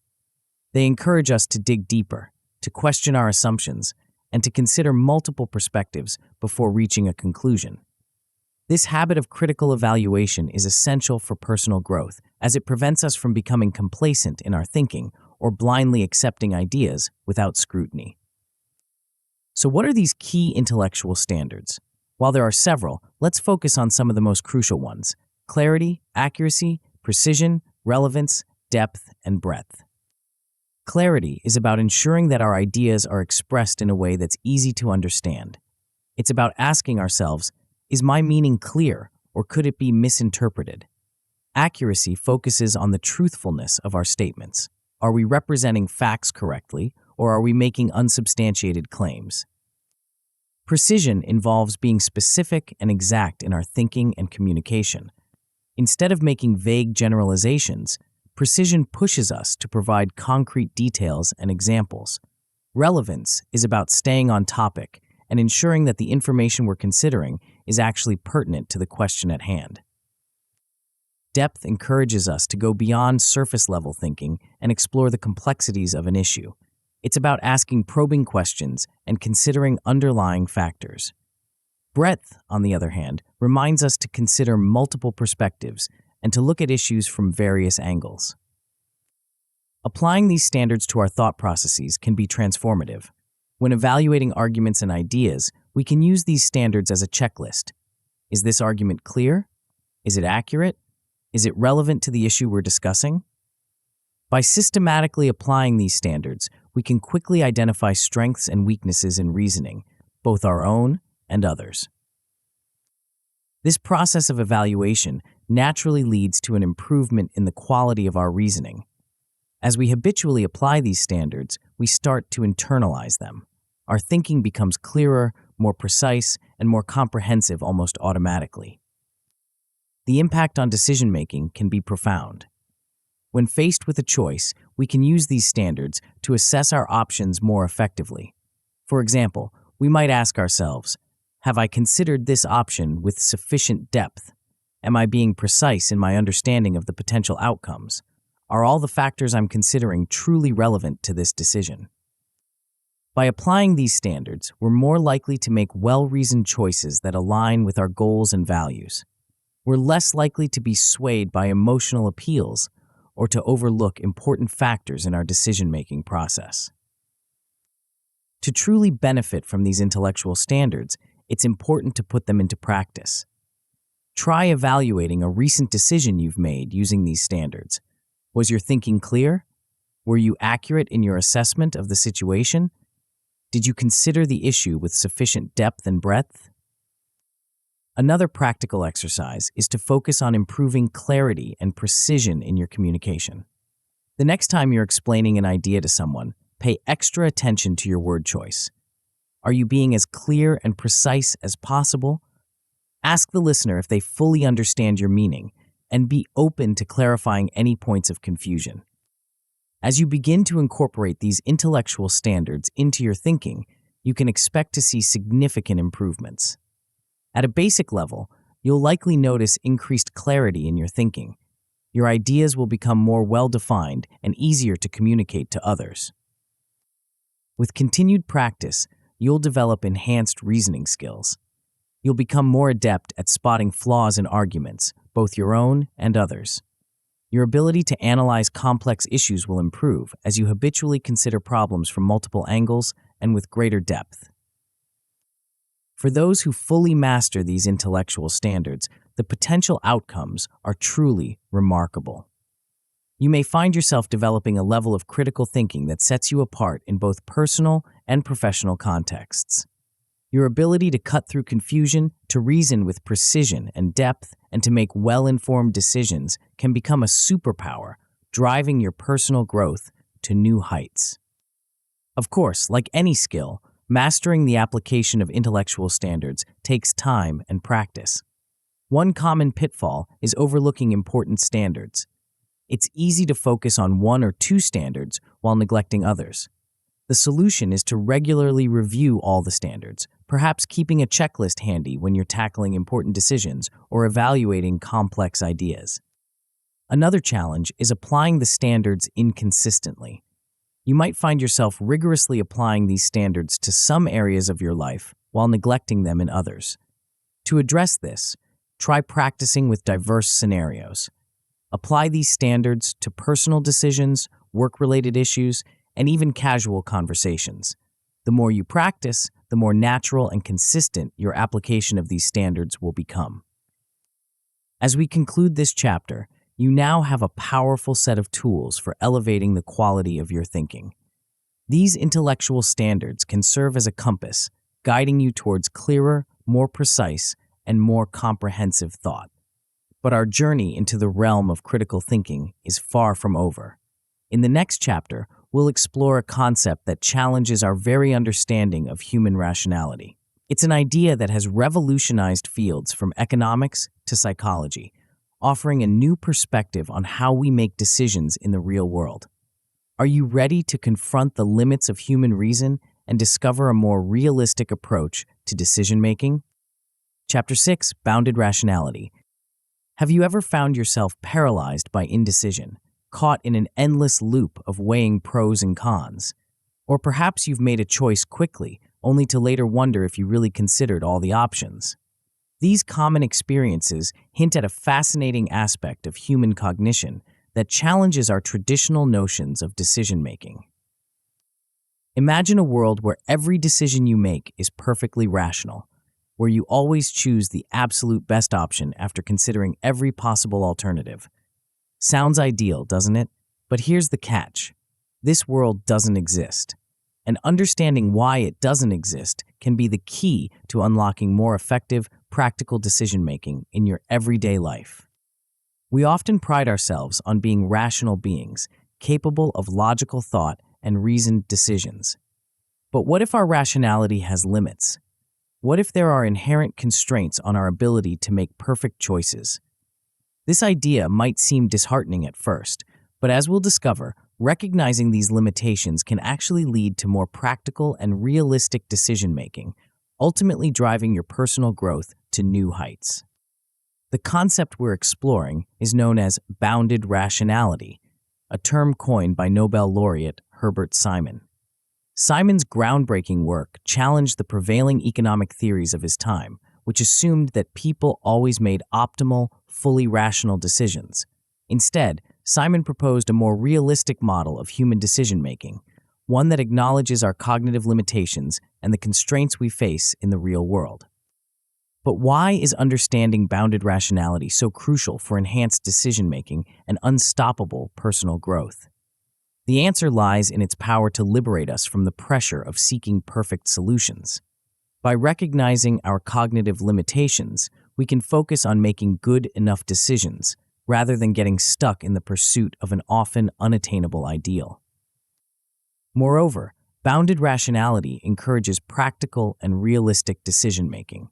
A: They encourage us to dig deeper, to question our assumptions, and to consider multiple perspectives before reaching a conclusion. This habit of critical evaluation is essential for personal growth, as it prevents us from becoming complacent in our thinking or blindly accepting ideas without scrutiny. So what are these key intellectual standards? While there are several, let's focus on some of the most crucial ones: clarity, accuracy, precision, relevance, depth, and breadth. Clarity is about ensuring that our ideas are expressed in a way that's easy to understand. It's about asking ourselves, is my meaning clear, or could it be misinterpreted? Accuracy focuses on the truthfulness of our statements. Are we representing facts correctly, or are we making unsubstantiated claims? Precision involves being specific and exact in our thinking and communication. Instead of making vague generalizations, precision pushes us to provide concrete details and examples. Relevance is about staying on topic and ensuring that the information we're considering is actually pertinent to the question at hand. Depth encourages us to go beyond surface-level thinking and explore the complexities of an issue. It's about asking probing questions and considering underlying factors. Breadth, on the other hand, reminds us to consider multiple perspectives and to look at issues from various angles. Applying these standards to our thought processes can be transformative. When evaluating arguments and ideas, we can use these standards as a checklist. Is this argument clear? Is it accurate? Is it relevant to the issue we're discussing? By systematically applying these standards, we can quickly identify strengths and weaknesses in reasoning, both our own and others. This process of evaluation naturally leads to an improvement in the quality of our reasoning. As we habitually apply these standards, we start to internalize them. Our thinking becomes clearer, more precise, and more comprehensive almost automatically. The impact on decision-making can be profound. When faced with a choice, we can use these standards to assess our options more effectively. For example, we might ask ourselves, have I considered this option with sufficient depth? Am I being precise in my understanding of the potential outcomes? Are all the factors I'm considering truly relevant to this decision? By applying these standards, we're more likely to make well-reasoned choices that align with our goals and values. We're less likely to be swayed by emotional appeals or to overlook important factors in our decision-making process. To truly benefit from these intellectual standards, it's important to put them into practice. Try evaluating a recent decision you've made using these standards. Was your thinking clear? Were you accurate in your assessment of the situation? Did you consider the issue with sufficient depth and breadth? Another practical exercise is to focus on improving clarity and precision in your communication. The next time you're explaining an idea to someone, pay extra attention to your word choice. Are you being as clear and precise as possible? Ask the listener if they fully understand your meaning, and be open to clarifying any points of confusion. As you begin to incorporate these intellectual standards into your thinking, you can expect to see significant improvements. At a basic level, you'll likely notice increased clarity in your thinking. Your ideas will become more well-defined and easier to communicate to others. With continued practice, you'll develop enhanced reasoning skills. You'll become more adept at spotting flaws in arguments, both your own and others. Your ability to analyze complex issues will improve as you habitually consider problems from multiple angles and with greater depth. For those who fully master these intellectual standards, the potential outcomes are truly remarkable. You may find yourself developing a level of critical thinking that sets you apart in both personal and professional contexts. Your ability to cut through confusion, to reason with precision and depth, and to make well-informed decisions can become a superpower, driving your personal growth to new heights. Of course, like any skill, mastering the application of intellectual standards takes time and practice. One common pitfall is overlooking important standards. It's easy to focus on one or two standards while neglecting others. The solution is to regularly review all the standards, perhaps keeping a checklist handy when you're tackling important decisions or evaluating complex ideas. Another challenge is applying the standards inconsistently. You might find yourself rigorously applying these standards to some areas of your life while neglecting them in others. To address this, try practicing with diverse scenarios. Apply these standards to personal decisions, work-related issues, and even casual conversations. The more you practice, the more natural and consistent your application of these standards will become. As we conclude this chapter, you now have a powerful set of tools for elevating the quality of your thinking. These intellectual standards can serve as a compass, guiding you towards clearer, more precise, and more comprehensive thought. But our journey into the realm of critical thinking is far from over. In the next chapter, we'll explore a concept that challenges our very understanding of human rationality: It's an idea that has revolutionized fields from economics to psychology, offering a new perspective on how we make decisions in the real world. Are you ready to confront the limits of human reason and discover a more realistic approach to decision-making? Chapter 6, Bounded Rationality. Have you ever found yourself paralyzed by indecision, caught in an endless loop of weighing pros and cons? Or perhaps you've made a choice quickly, only to later wonder if you really considered all the options. These common experiences hint at a fascinating aspect of human cognition that challenges our traditional notions of decision-making. Imagine a world where every decision you make is perfectly rational, where you always choose the absolute best option after considering every possible alternative. Sounds ideal, doesn't it? But here's the catch. This world doesn't exist. And understanding why it doesn't exist can be the key to unlocking more effective, practical decision-making in your everyday life. We often pride ourselves on being rational beings, capable of logical thought and reasoned decisions. But what if our rationality has limits? What if there are inherent constraints on our ability to make perfect choices? This idea might seem disheartening at first, but as we'll discover, recognizing these limitations can actually lead to more practical and realistic decision-making, ultimately driving your personal growth to new heights. The concept we're exploring is known as bounded rationality, a term coined by Nobel laureate Herbert Simon. Simon's groundbreaking work challenged the prevailing economic theories of his time, which assumed that people always made optimal, fully rational decisions. Instead, Simon proposed a more realistic model of human decision-making, one that acknowledges our cognitive limitations and the constraints we face in the real world. But why is understanding bounded rationality so crucial for enhanced decision-making and unstoppable personal growth? The answer lies in its power to liberate us from the pressure of seeking perfect solutions. By recognizing our cognitive limitations, we can focus on making good enough decisions, rather than getting stuck in the pursuit of an often unattainable ideal. Moreover, bounded rationality encourages practical and realistic decision-making.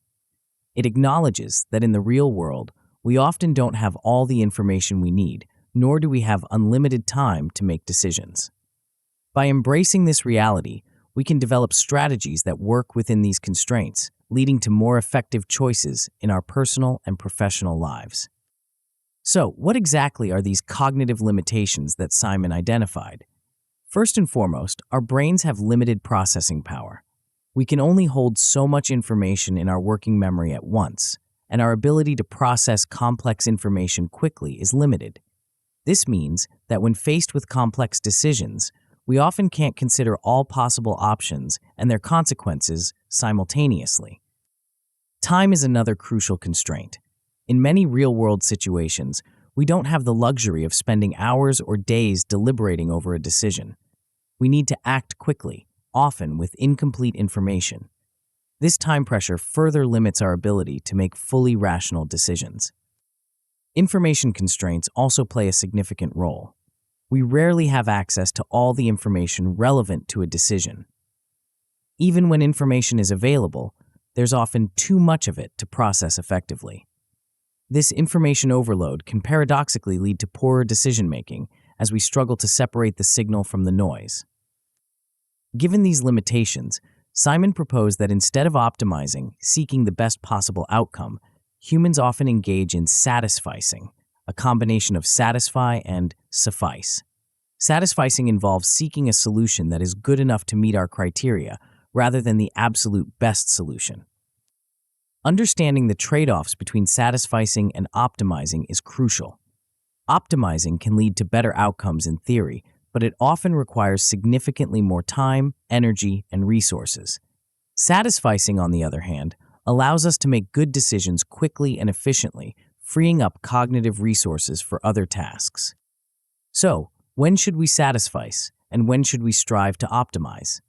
A: It acknowledges that in the real world, we often don't have all the information we need, nor do we have unlimited time to make decisions. By embracing this reality, we can develop strategies that work within these constraints, leading to more effective choices in our personal and professional lives. So, what exactly are these cognitive limitations that Simon identified? First and foremost, our brains have limited processing power. We can only hold so much information in our working memory at once, and our ability to process complex information quickly is limited. This means that when faced with complex decisions, we often can't consider all possible options and their consequences simultaneously. Time is another crucial constraint. In many real-world situations, we don't have the luxury of spending hours or days deliberating over a decision. We need to act quickly, often with incomplete information. This time pressure further limits our ability to make fully rational decisions. Information constraints also play a significant role. We rarely have access to all the information relevant to a decision. Even when information is available, there's often too much of it to process effectively. This information overload can paradoxically lead to poorer decision-making as we struggle to separate the signal from the noise. Given these limitations, Simon proposed that instead of optimizing, seeking the best possible outcome, humans often engage in satisficing, a combination of satisfy and suffice. Satisficing involves seeking a solution that is good enough to meet our criteria, rather than the absolute best solution. Understanding the trade-offs between satisficing and optimizing is crucial. Optimizing can lead to better outcomes in theory, but it often requires significantly more time, energy, and resources. Satisficing, on the other hand, allows us to make good decisions quickly and efficiently, freeing up cognitive resources for other tasks. So, when should we satisfice, and when should we strive to optimize?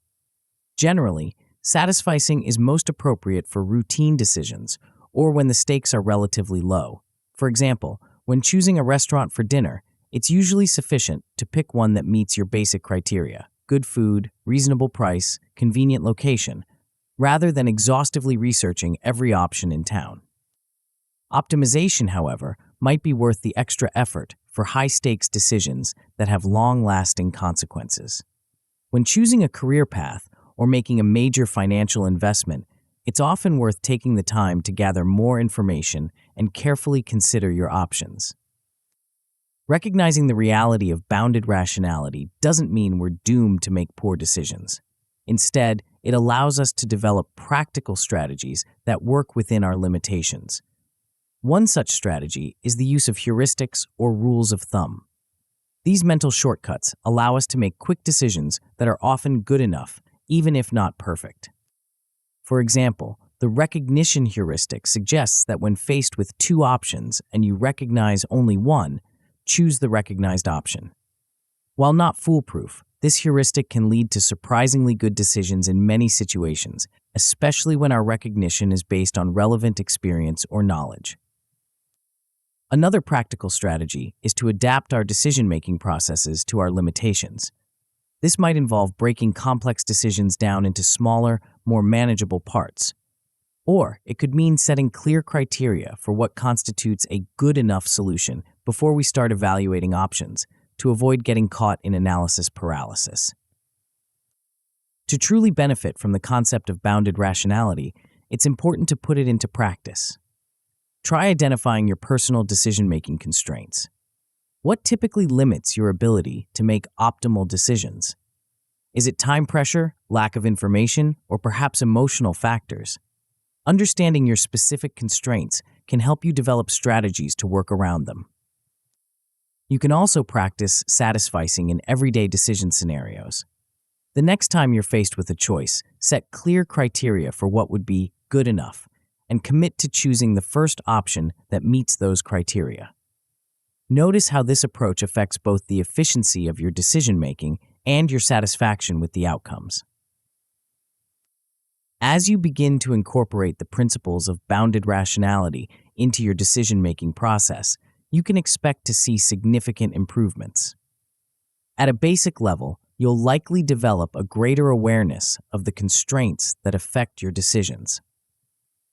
A: Generally, satisficing is most appropriate for routine decisions or when the stakes are relatively low. For example, when choosing a restaurant for dinner, it's usually sufficient to pick one that meets your basic criteria: good food, reasonable price, convenient location. rather than exhaustively researching every option in town. Optimization, however, might be worth the extra effort for high-stakes decisions that have long-lasting consequences. When choosing a career path or making a major financial investment, it's often worth taking the time to gather more information and carefully consider your options. Recognizing the reality of bounded rationality doesn't mean we're doomed to make poor decisions. Instead, it allows us to develop practical strategies that work within our limitations. One such strategy is the use of heuristics or rules of thumb. These mental shortcuts allow us to make quick decisions that are often good enough, even if not perfect. For example, the recognition heuristic suggests that when faced with two options and you recognize only one, choose the recognized option. While not foolproof, this heuristic can lead to surprisingly good decisions in many situations, especially when our recognition is based on relevant experience or knowledge. Another practical strategy is to adapt our decision-making processes to our limitations. This might involve breaking complex decisions down into smaller, more manageable parts. Or it could mean setting clear criteria for what constitutes a good enough solution before we start evaluating options, to avoid getting caught in analysis paralysis. To truly benefit from the concept of bounded rationality, it's important to put it into practice. Try identifying your personal decision-making constraints. What typically limits your ability to make optimal decisions? Is it time pressure, lack of information, or perhaps emotional factors? Understanding your specific constraints can help you develop strategies to work around them. You can also practice satisficing in everyday decision scenarios. The next time you're faced with a choice, set clear criteria for what would be good enough, and commit to choosing the first option that meets those criteria. Notice how this approach affects both the efficiency of your decision-making and your satisfaction with the outcomes. As you begin to incorporate the principles of bounded rationality into your decision-making process, you can expect to see significant improvements. At a basic level, you'll likely develop a greater awareness of the constraints that affect your decisions.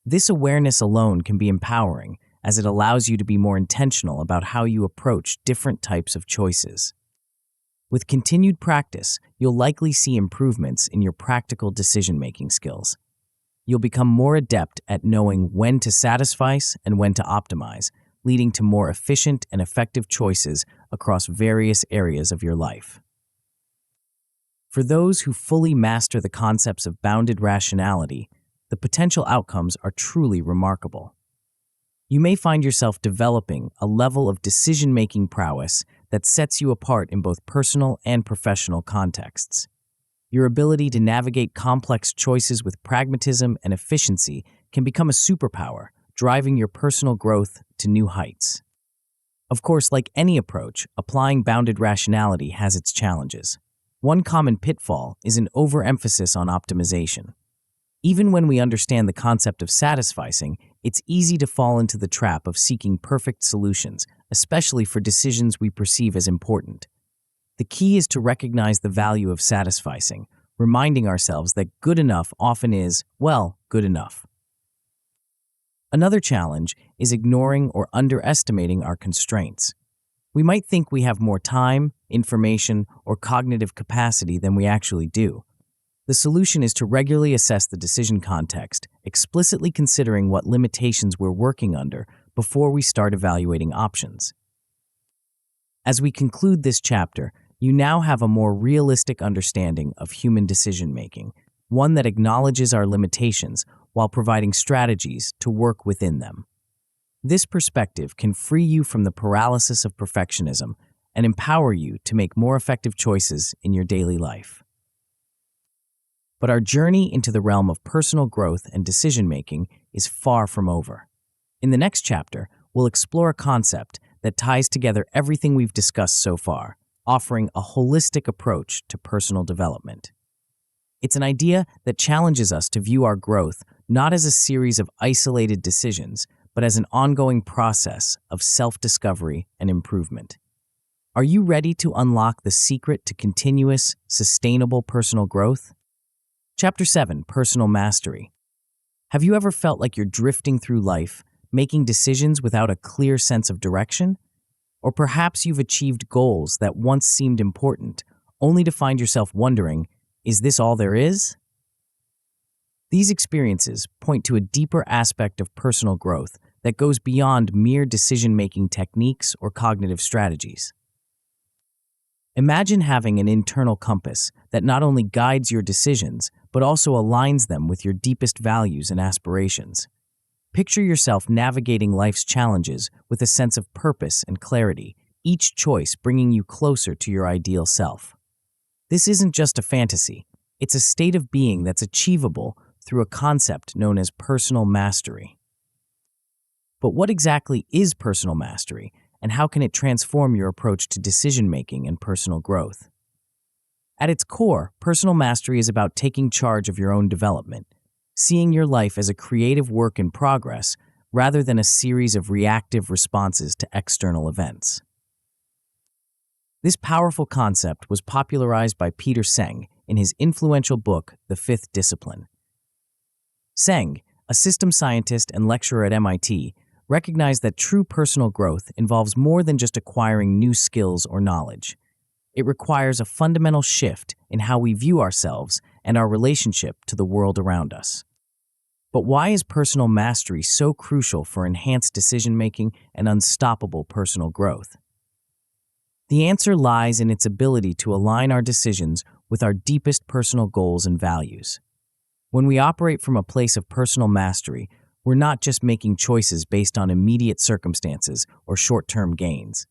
A: This awareness alone can be empowering, as it allows you to be more intentional about how you approach different types of choices. With continued practice, you'll likely see improvements in your practical decision-making skills. You'll become more adept at knowing when to satisfice and when to optimize, leading to more efficient and effective choices across various areas of your life. For those who fully master the concepts of bounded rationality, the potential outcomes are truly remarkable. You may find yourself developing a level of decision-making prowess that sets you apart in both personal and professional contexts. Your ability to navigate complex choices with pragmatism and efficiency can become a superpower, driving your personal growth to new heights. Of course, like any approach, applying bounded rationality has its challenges. One common pitfall is an overemphasis on optimization. Even when we understand the concept of satisficing, it's easy to fall into the trap of seeking perfect solutions, especially for decisions we perceive as important. The key is to recognize the value of satisficing, reminding ourselves that good enough often is, well, good enough. Another challenge is ignoring or underestimating our constraints. We might think we have more time, information, or cognitive capacity than we actually do. The solution is to regularly assess the decision context, explicitly considering what limitations we're working under before we start evaluating options. As we conclude this chapter, you now have a more realistic understanding of human decision-making, one that acknowledges our limitations while providing strategies to work within them. This perspective can free you from the paralysis of perfectionism and empower you to make more effective choices in your daily life. But our journey into the realm of personal growth and decision-making is far from over. In the next chapter, we'll explore a concept that ties together everything we've discussed so far, offering a holistic approach to personal development. It's an idea that challenges us to view our growth not as a series of isolated decisions, but as an ongoing process of self-discovery and improvement. Are you ready to unlock the secret to continuous, sustainable personal growth? Chapter 7, Personal Mastery. Have you ever felt like you're drifting through life, making decisions without a clear sense of direction? Or perhaps you've achieved goals that once seemed important, only to find yourself wondering, is this all there is? These experiences point to a deeper aspect of personal growth that goes beyond mere decision-making techniques or cognitive strategies. Imagine having an internal compass that not only guides your decisions, but also aligns them with your deepest values and aspirations. Picture yourself navigating life's challenges with a sense of purpose and clarity, each choice bringing you closer to your ideal self. This isn't just a fantasy, it's a state of being that's achievable through a concept known as personal mastery. But what exactly is personal mastery, and how can it transform your approach to decision-making and personal growth? At its core, personal mastery is about taking charge of your own development, seeing your life as a creative work in progress rather than a series of reactive responses to external events. This powerful concept was popularized by Peter Senge in his influential book, The Fifth Discipline. Senge, a systems scientist and lecturer at MIT, recognized that true personal growth involves more than just acquiring new skills or knowledge. It requires a fundamental shift in how we view ourselves and our relationship to the world around us. But why is personal mastery so crucial for enhanced decision-making and unstoppable personal growth? The answer lies in its ability to align our decisions with our deepest personal goals and values. When we operate from a place of personal mastery, we're not just making choices based on immediate circumstances or short-term gains.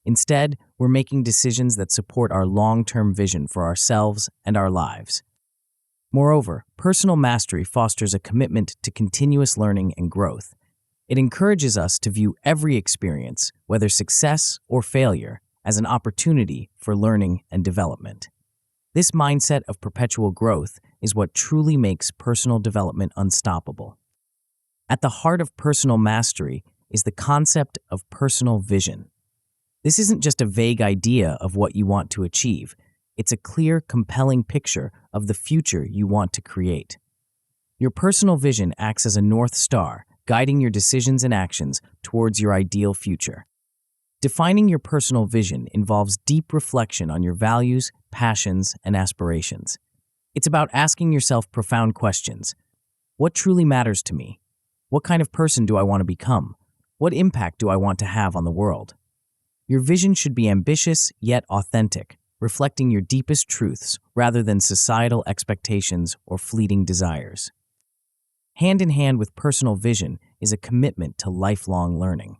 A: Instead, we're making decisions that support our long-term vision for ourselves and our lives. Moreover, personal mastery fosters a commitment to continuous learning and growth. It encourages us to view every experience, whether success or failure, as an opportunity for learning and development. This mindset of perpetual growth is what truly makes personal development unstoppable. At the heart of personal mastery is the concept of personal vision. This isn't just a vague idea of what you want to achieve. It's a clear, compelling picture of the future you want to create. Your personal vision acts as a North Star, guiding your decisions and actions towards your ideal future. Defining your personal vision involves deep reflection on your values, passions, and aspirations. It's about asking yourself profound questions. What truly matters to me? What kind of person do I want to become? What impact do I want to have on the world? Your vision should be ambitious yet authentic, reflecting your deepest truths rather than societal expectations or fleeting desires. Hand in hand with personal vision is a commitment to lifelong learning.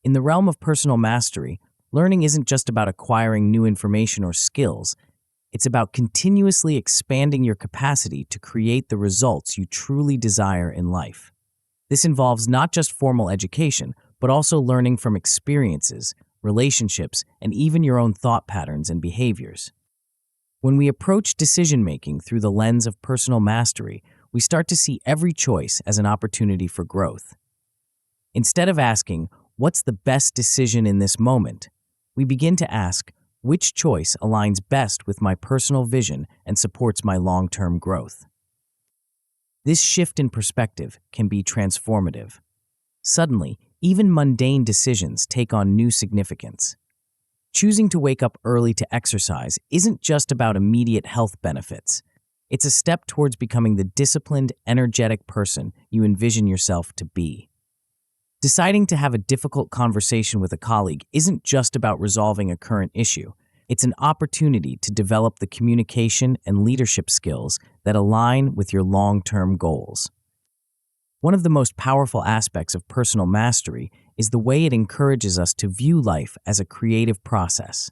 A: In the realm of personal mastery, learning isn't just about acquiring new information or skills. It's about continuously expanding your capacity to create the results you truly desire in life. This involves not just formal education, but also learning from experiences, relationships, and even your own thought patterns and behaviors. When we approach decision-making through the lens of personal mastery, we start to see every choice as an opportunity for growth. Instead of asking, "What's the best decision in this moment?" we begin to ask, "Which choice aligns best with my personal vision and supports my long-term growth?" This shift in perspective can be transformative. Suddenly, even mundane decisions take on new significance. Choosing to wake up early to exercise isn't just about immediate health benefits. It's a step towards becoming the disciplined, energetic person you envision yourself to be. Deciding to have a difficult conversation with a colleague isn't just about resolving a current issue. It's an opportunity to develop the communication and leadership skills that align with your long-term goals. One of the most powerful aspects of personal mastery is the way it encourages us to view life as a creative process.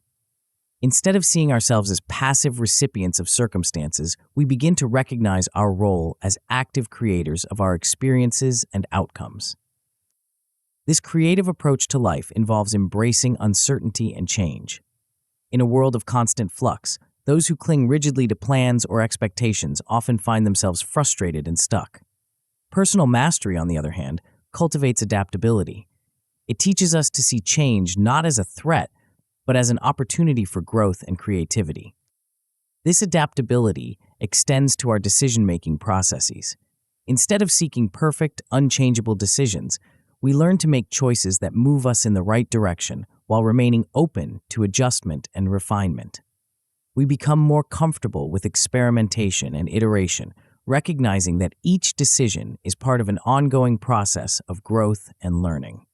A: Instead of seeing ourselves as passive recipients of circumstances, we begin to recognize our role as active creators of our experiences and outcomes. This creative approach to life involves embracing uncertainty and change. In a world of constant flux, those who cling rigidly to plans or expectations often find themselves frustrated and stuck. Personal mastery, on the other hand, cultivates adaptability. It teaches us to see change not as a threat, but as an opportunity for growth and creativity. This adaptability extends to our decision-making processes. Instead of seeking perfect, unchangeable decisions, we learn to make choices that move us in the right direction while remaining open to adjustment and refinement. We become more comfortable with experimentation and iteration, recognizing that each decision is part of an ongoing process of growth and learning.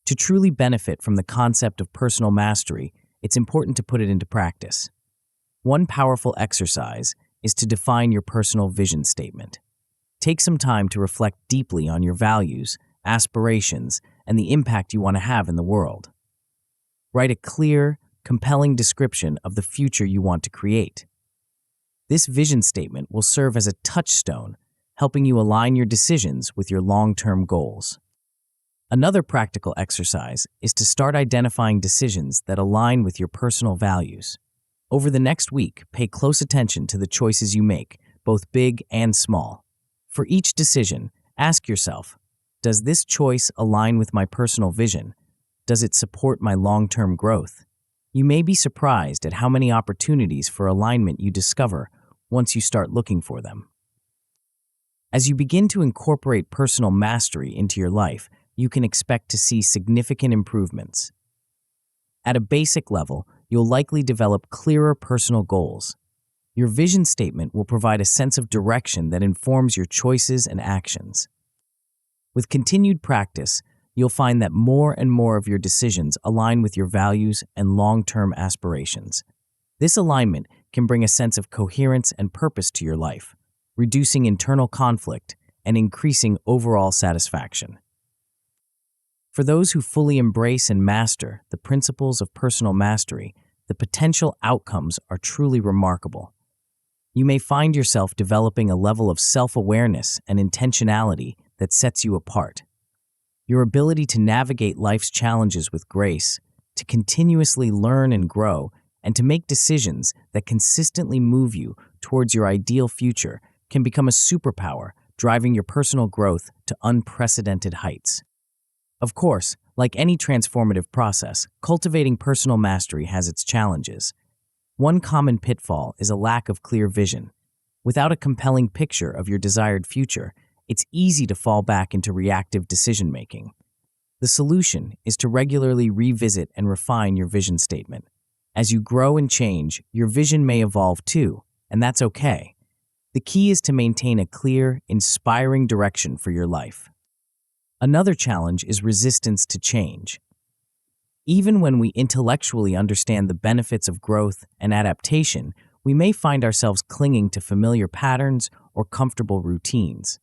A: To truly benefit from the concept of personal mastery, it's important to put it into practice. One powerful exercise is to define your personal vision statement. Take some time to reflect deeply on your values, aspirations, and the impact you want to have in the world. Write a clear, compelling description of the future you want to create. This vision statement will serve as a touchstone, helping you align your decisions with your long-term goals. Another practical exercise is to start identifying decisions that align with your personal values. Over the next week, pay close attention to the choices you make, both big and small. For each decision, ask yourself, does this choice align with my personal vision? Does it support my long-term growth? You may be surprised at how many opportunities for alignment you discover once you start looking for them. As you begin to incorporate personal mastery into your life, you can expect to see significant improvements. At a basic level, you'll likely develop clearer personal goals. Your vision statement will provide a sense of direction that informs your choices and actions. With continued practice, you'll find that more and more of your decisions align with your values and long-term aspirations. This alignment can bring a sense of coherence and purpose to your life, reducing internal conflict and increasing overall satisfaction. For those who fully embrace and master the principles of personal mastery, the potential outcomes are truly remarkable. You may find yourself developing a level of self-awareness and intentionality that sets you apart. Your ability to navigate life's challenges with grace, to continuously learn and grow, and to make decisions that consistently move you towards your ideal future can become a superpower, driving your personal growth to unprecedented heights. Of course, like any transformative process, cultivating personal mastery has its challenges. One common pitfall is a lack of clear vision. Without a compelling picture of your desired future, it's easy to fall back into reactive decision-making. The solution is to regularly revisit and refine your vision statement. As you grow and change, your vision may evolve too, and that's okay. The key is to maintain a clear, inspiring direction for your life. Another challenge is resistance to change. Even when we intellectually understand the benefits of growth and adaptation, we may find ourselves clinging to familiar patterns or comfortable routines.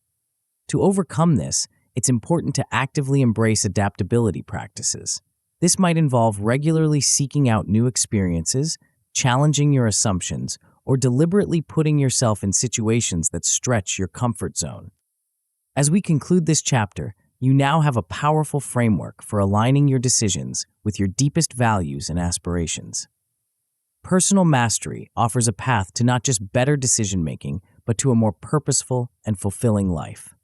A: To overcome this, it's important to actively embrace adaptability practices. This might involve regularly seeking out new experiences, challenging your assumptions, or deliberately putting yourself in situations that stretch your comfort zone. As we conclude this chapter, you now have a powerful framework for aligning your decisions with your deepest values and aspirations. Personal mastery offers a path to not just better decision-making, but to a more purposeful and fulfilling life.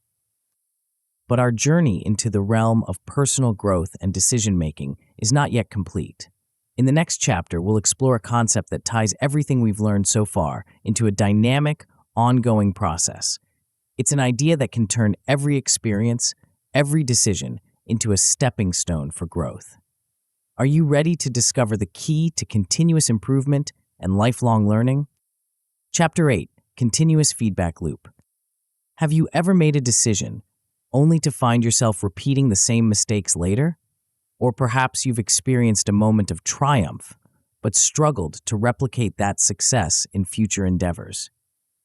A: But our journey into the realm of personal growth and decision-making is not yet complete. In the next chapter, we'll explore a concept that ties everything we've learned so far into a dynamic, ongoing process. It's an idea that can turn every experience, every decision, into a stepping stone for growth. Are you ready to discover the key to continuous improvement and lifelong learning? Chapter 8, Continuous Feedback Loop. Have you ever made a decision only to find yourself repeating the same mistakes later? Or perhaps you've experienced a moment of triumph, but struggled to replicate that success in future endeavors.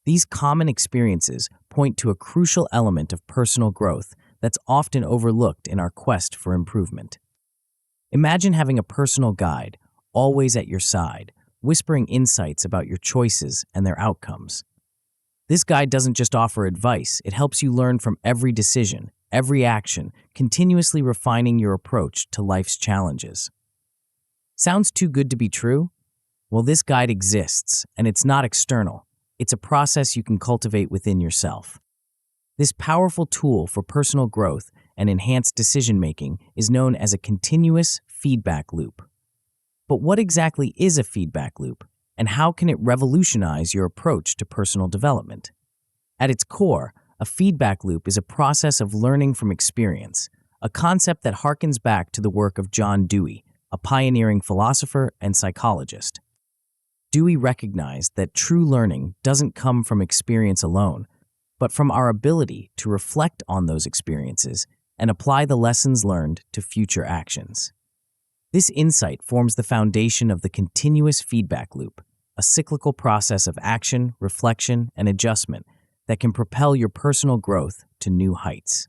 A: These common experiences point to a crucial element of personal growth that's often overlooked in our quest for improvement. Imagine having a personal guide, always at your side, whispering insights about your choices and their outcomes. This guide doesn't just offer advice, it helps you learn from every decision, every action, continuously refining your approach to life's challenges. Sounds too good to be true? Well, this guide exists, and it's not external. It's a process you can cultivate within yourself. This powerful tool for personal growth and enhanced decision-making is known as a continuous feedback loop. But what exactly is a feedback loop? And how can it revolutionize your approach to personal development? At its core, a feedback loop is a process of learning from experience, a concept that harkens back to the work of John Dewey, a pioneering philosopher and psychologist. Dewey recognized that true learning doesn't come from experience alone, but from our ability to reflect on those experiences and apply the lessons learned to future actions. This insight forms the foundation of the continuous feedback loop, a cyclical process of action, reflection, and adjustment that can propel your personal growth to new heights.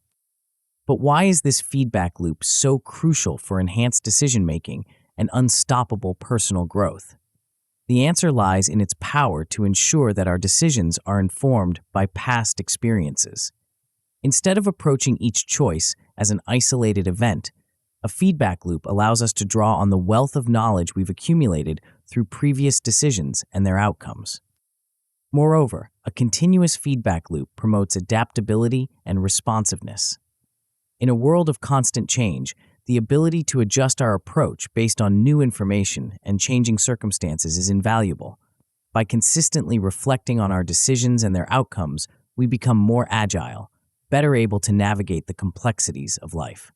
A: But why is this feedback loop so crucial for enhanced decision-making and unstoppable personal growth? The answer lies in its power to ensure that our decisions are informed by past experiences. Instead of approaching each choice as an isolated event, a feedback loop allows us to draw on the wealth of knowledge we've accumulated through previous decisions and their outcomes. Moreover, a continuous feedback loop promotes adaptability and responsiveness. In a world of constant change, the ability to adjust our approach based on new information and changing circumstances is invaluable. By consistently reflecting on our decisions and their outcomes, we become more agile, better able to navigate the complexities of life.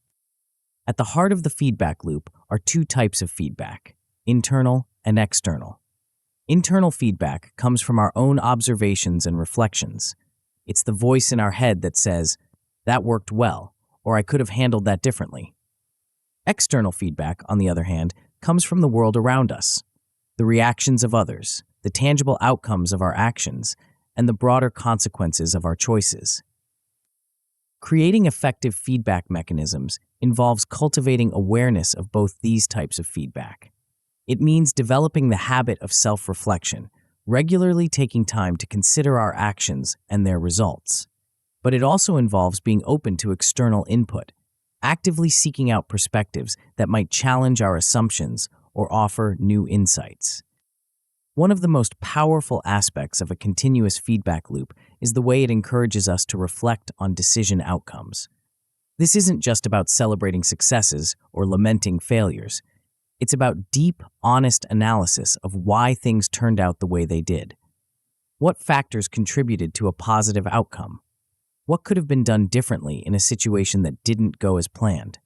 A: At the heart of the feedback loop are two types of feedback: internal and external. Internal feedback comes from our own observations and reflections. It's the voice in our head that says, "That worked well," or "I could have handled that differently." External feedback, on the other hand, comes from the world around us, the reactions of others, the tangible outcomes of our actions, and the broader consequences of our choices. Creating effective feedback mechanisms involves cultivating awareness of both these types of feedback. It means developing the habit of self-reflection, regularly taking time to consider our actions and their results. But it also involves being open to external input, actively seeking out perspectives that might challenge our assumptions or offer new insights. One of the most powerful aspects of a continuous feedback loop is the way it encourages us to reflect on decision outcomes. This isn't just about celebrating successes or lamenting failures. It's about deep, honest analysis of why things turned out the way they did. What factors contributed to a positive outcome? What could have been done differently in a situation that didn't go as planned?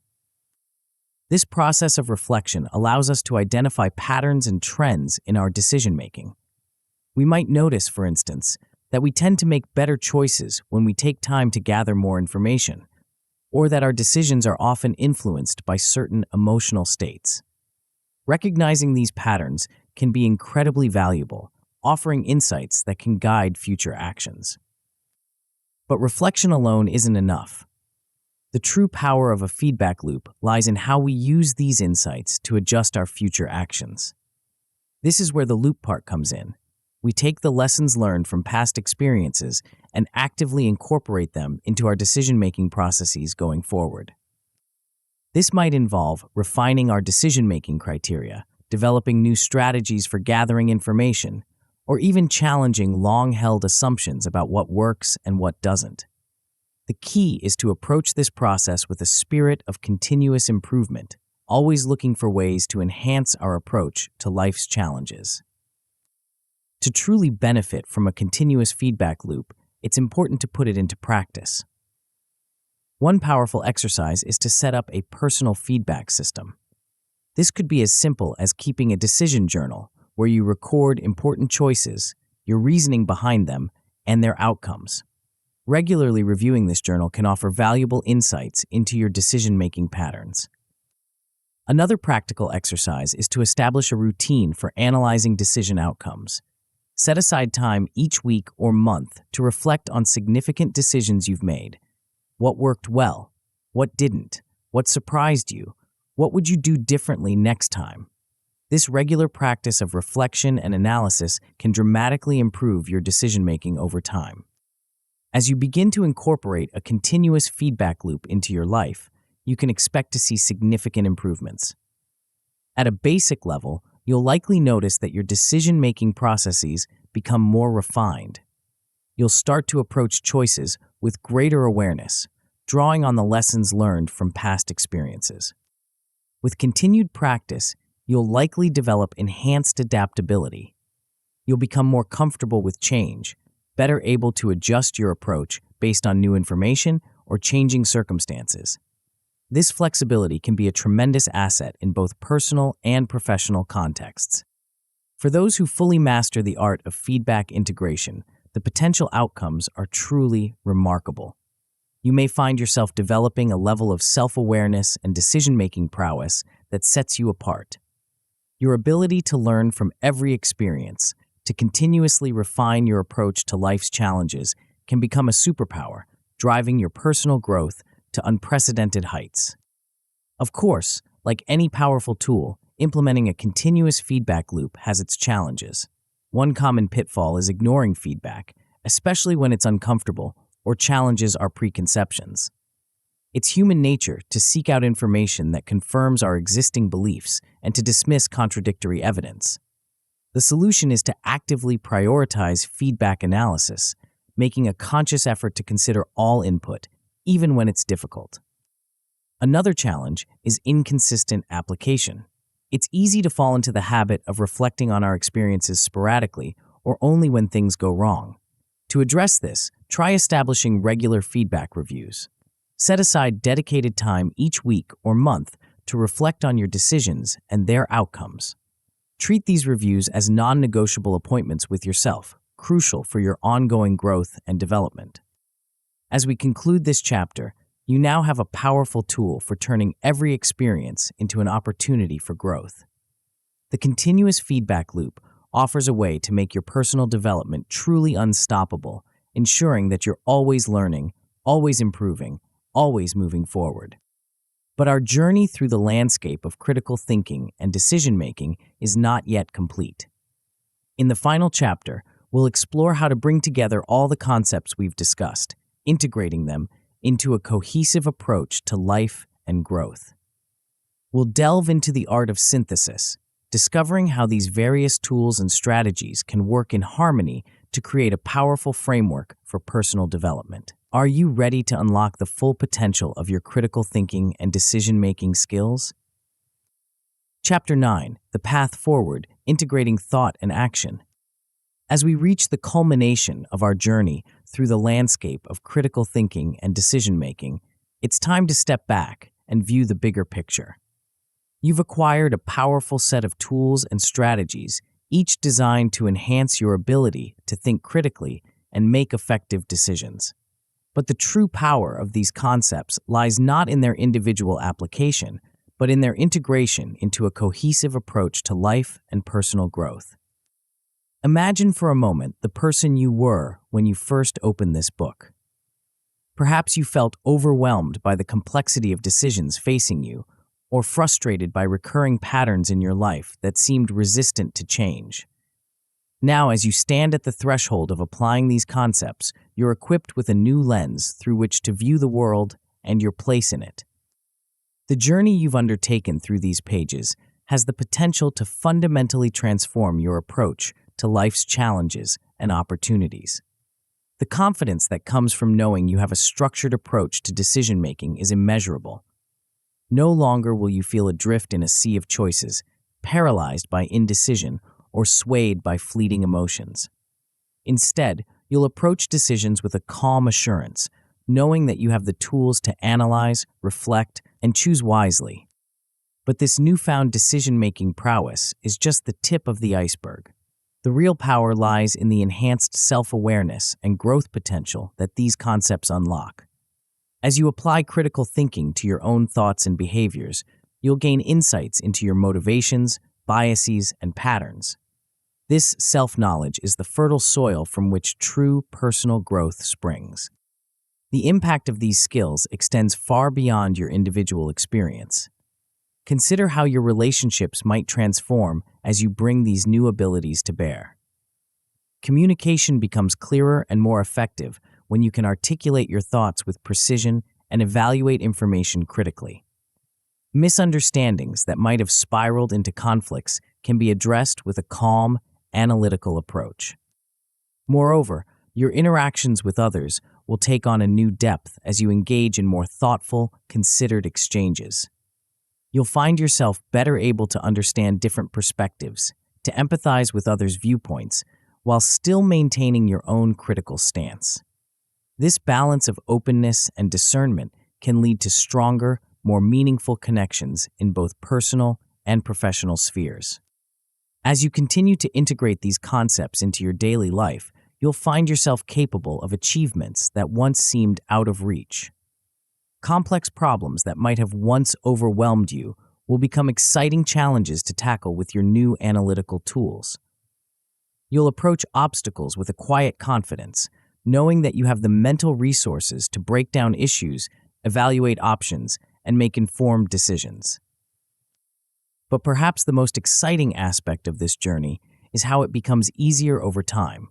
A: This process of reflection allows us to identify patterns and trends in our decision-making. We might notice, for instance, that we tend to make better choices when we take time to gather more information, or that our decisions are often influenced by certain emotional states. Recognizing these patterns can be incredibly valuable, offering insights that can guide future actions. But reflection alone isn't enough. The true power of a feedback loop lies in how we use these insights to adjust our future actions. This is where the loop part comes in. We take the lessons learned from past experiences and actively incorporate them into our decision-making processes going forward. This might involve refining our decision-making criteria, developing new strategies for gathering information, or even challenging long-held assumptions about what works and what doesn't. The key is to approach this process with a spirit of continuous improvement, always looking for ways to enhance our approach to life's challenges. To truly benefit from a continuous feedback loop, it's important to put it into practice. One powerful exercise is to set up a personal feedback system. This could be as simple as keeping a decision journal where you record important choices, your reasoning behind them, and their outcomes. Regularly reviewing this journal can offer valuable insights into your decision-making patterns. Another practical exercise is to establish a routine for analyzing decision outcomes. Set aside time each week or month to reflect on significant decisions you've made. What worked well? What didn't? What surprised you? What would you do differently next time? This regular practice of reflection and analysis can dramatically improve your decision-making over time. As you begin to incorporate a continuous feedback loop into your life, you can expect to see significant improvements. At a basic level, you'll likely notice that your decision-making processes become more refined. You'll start to approach choices with greater awareness, drawing on the lessons learned from past experiences. With continued practice, you'll likely develop enhanced adaptability. You'll become more comfortable with change, better able to adjust your approach based on new information or changing circumstances. This flexibility can be a tremendous asset in both personal and professional contexts. For those who fully master the art of feedback integration, the potential outcomes are truly remarkable. You may find yourself developing a level of self-awareness and decision-making prowess that sets you apart. Your ability to learn from every experience, to continuously refine your approach to life's challenges, can become a superpower, driving your personal growth to unprecedented heights. Of course, like any powerful tool, implementing a continuous feedback loop has its challenges. One common pitfall is ignoring feedback, especially when it's uncomfortable or challenges our preconceptions. It's human nature to seek out information that confirms our existing beliefs and to dismiss contradictory evidence. The solution is to actively prioritize feedback analysis, making a conscious effort to consider all input, even when it's difficult. Another challenge is inconsistent application. It's easy to fall into the habit of reflecting on our experiences sporadically or only when things go wrong. To address this, try establishing regular feedback reviews. Set aside dedicated time each week or month to reflect on your decisions and their outcomes. Treat these reviews as non-negotiable appointments with yourself, crucial for your ongoing growth and development. As we conclude this chapter, you now have a powerful tool for turning every experience into an opportunity for growth. The continuous feedback loop offers a way to make your personal development truly unstoppable, ensuring that you're always learning, always improving, always moving forward. But our journey through the landscape of critical thinking and decision-making is not yet complete. In the final chapter, we'll explore how to bring together all the concepts we've discussed, integrating them into a cohesive approach to life and growth. We'll delve into the art of synthesis, discovering how these various tools and strategies can work in harmony to create a powerful framework for personal development. Are you ready to unlock the full potential of your critical thinking and decision-making skills? Chapter 9, The Path Forward, Integrating Thought and Action. As we reach the culmination of our journey through the landscape of critical thinking and decision-making, it's time to step back and view the bigger picture. You've acquired a powerful set of tools and strategies, each designed to enhance your ability to think critically and make effective decisions. But the true power of these concepts lies not in their individual application, but in their integration into a cohesive approach to life and personal growth. Imagine for a moment the person you were when you first opened this book. Perhaps you felt overwhelmed by the complexity of decisions facing you, or frustrated by recurring patterns in your life that seemed resistant to change. Now, as you stand at the threshold of applying these concepts, you're equipped with a new lens through which to view the world and your place in it. The journey you've undertaken through these pages has the potential to fundamentally transform your approach to life's challenges and opportunities. The confidence that comes from knowing you have a structured approach to decision-making is immeasurable. No longer will you feel adrift in a sea of choices, paralyzed by indecision or swayed by fleeting emotions. Instead, you'll approach decisions with a calm assurance, knowing that you have the tools to analyze, reflect, and choose wisely. But this newfound decision-making prowess is just the tip of the iceberg. The real power lies in the enhanced self-awareness and growth potential that these concepts unlock. As you apply critical thinking to your own thoughts and behaviors, you'll gain insights into your motivations, biases, and patterns. This self-knowledge is the fertile soil from which true personal growth springs. The impact of these skills extends far beyond your individual experience. Consider how your relationships might transform as you bring these new abilities to bear. Communication becomes clearer and more effective when you can articulate your thoughts with precision and evaluate information critically. Misunderstandings that might have spiraled into conflicts can be addressed with a calm, analytical approach. Moreover, your interactions with others will take on a new depth as you engage in more thoughtful, considered exchanges. You'll find yourself better able to understand different perspectives, to empathize with others' viewpoints, while still maintaining your own critical stance. This balance of openness and discernment can lead to stronger, more meaningful connections in both personal and professional spheres. As you continue to integrate these concepts into your daily life, you'll find yourself capable of achievements that once seemed out of reach. Complex problems that might have once overwhelmed you will become exciting challenges to tackle with your new analytical tools. You'll approach obstacles with a quiet confidence, knowing that you have the mental resources to break down issues, evaluate options, and make informed decisions. But perhaps the most exciting aspect of this journey is how it becomes easier over time.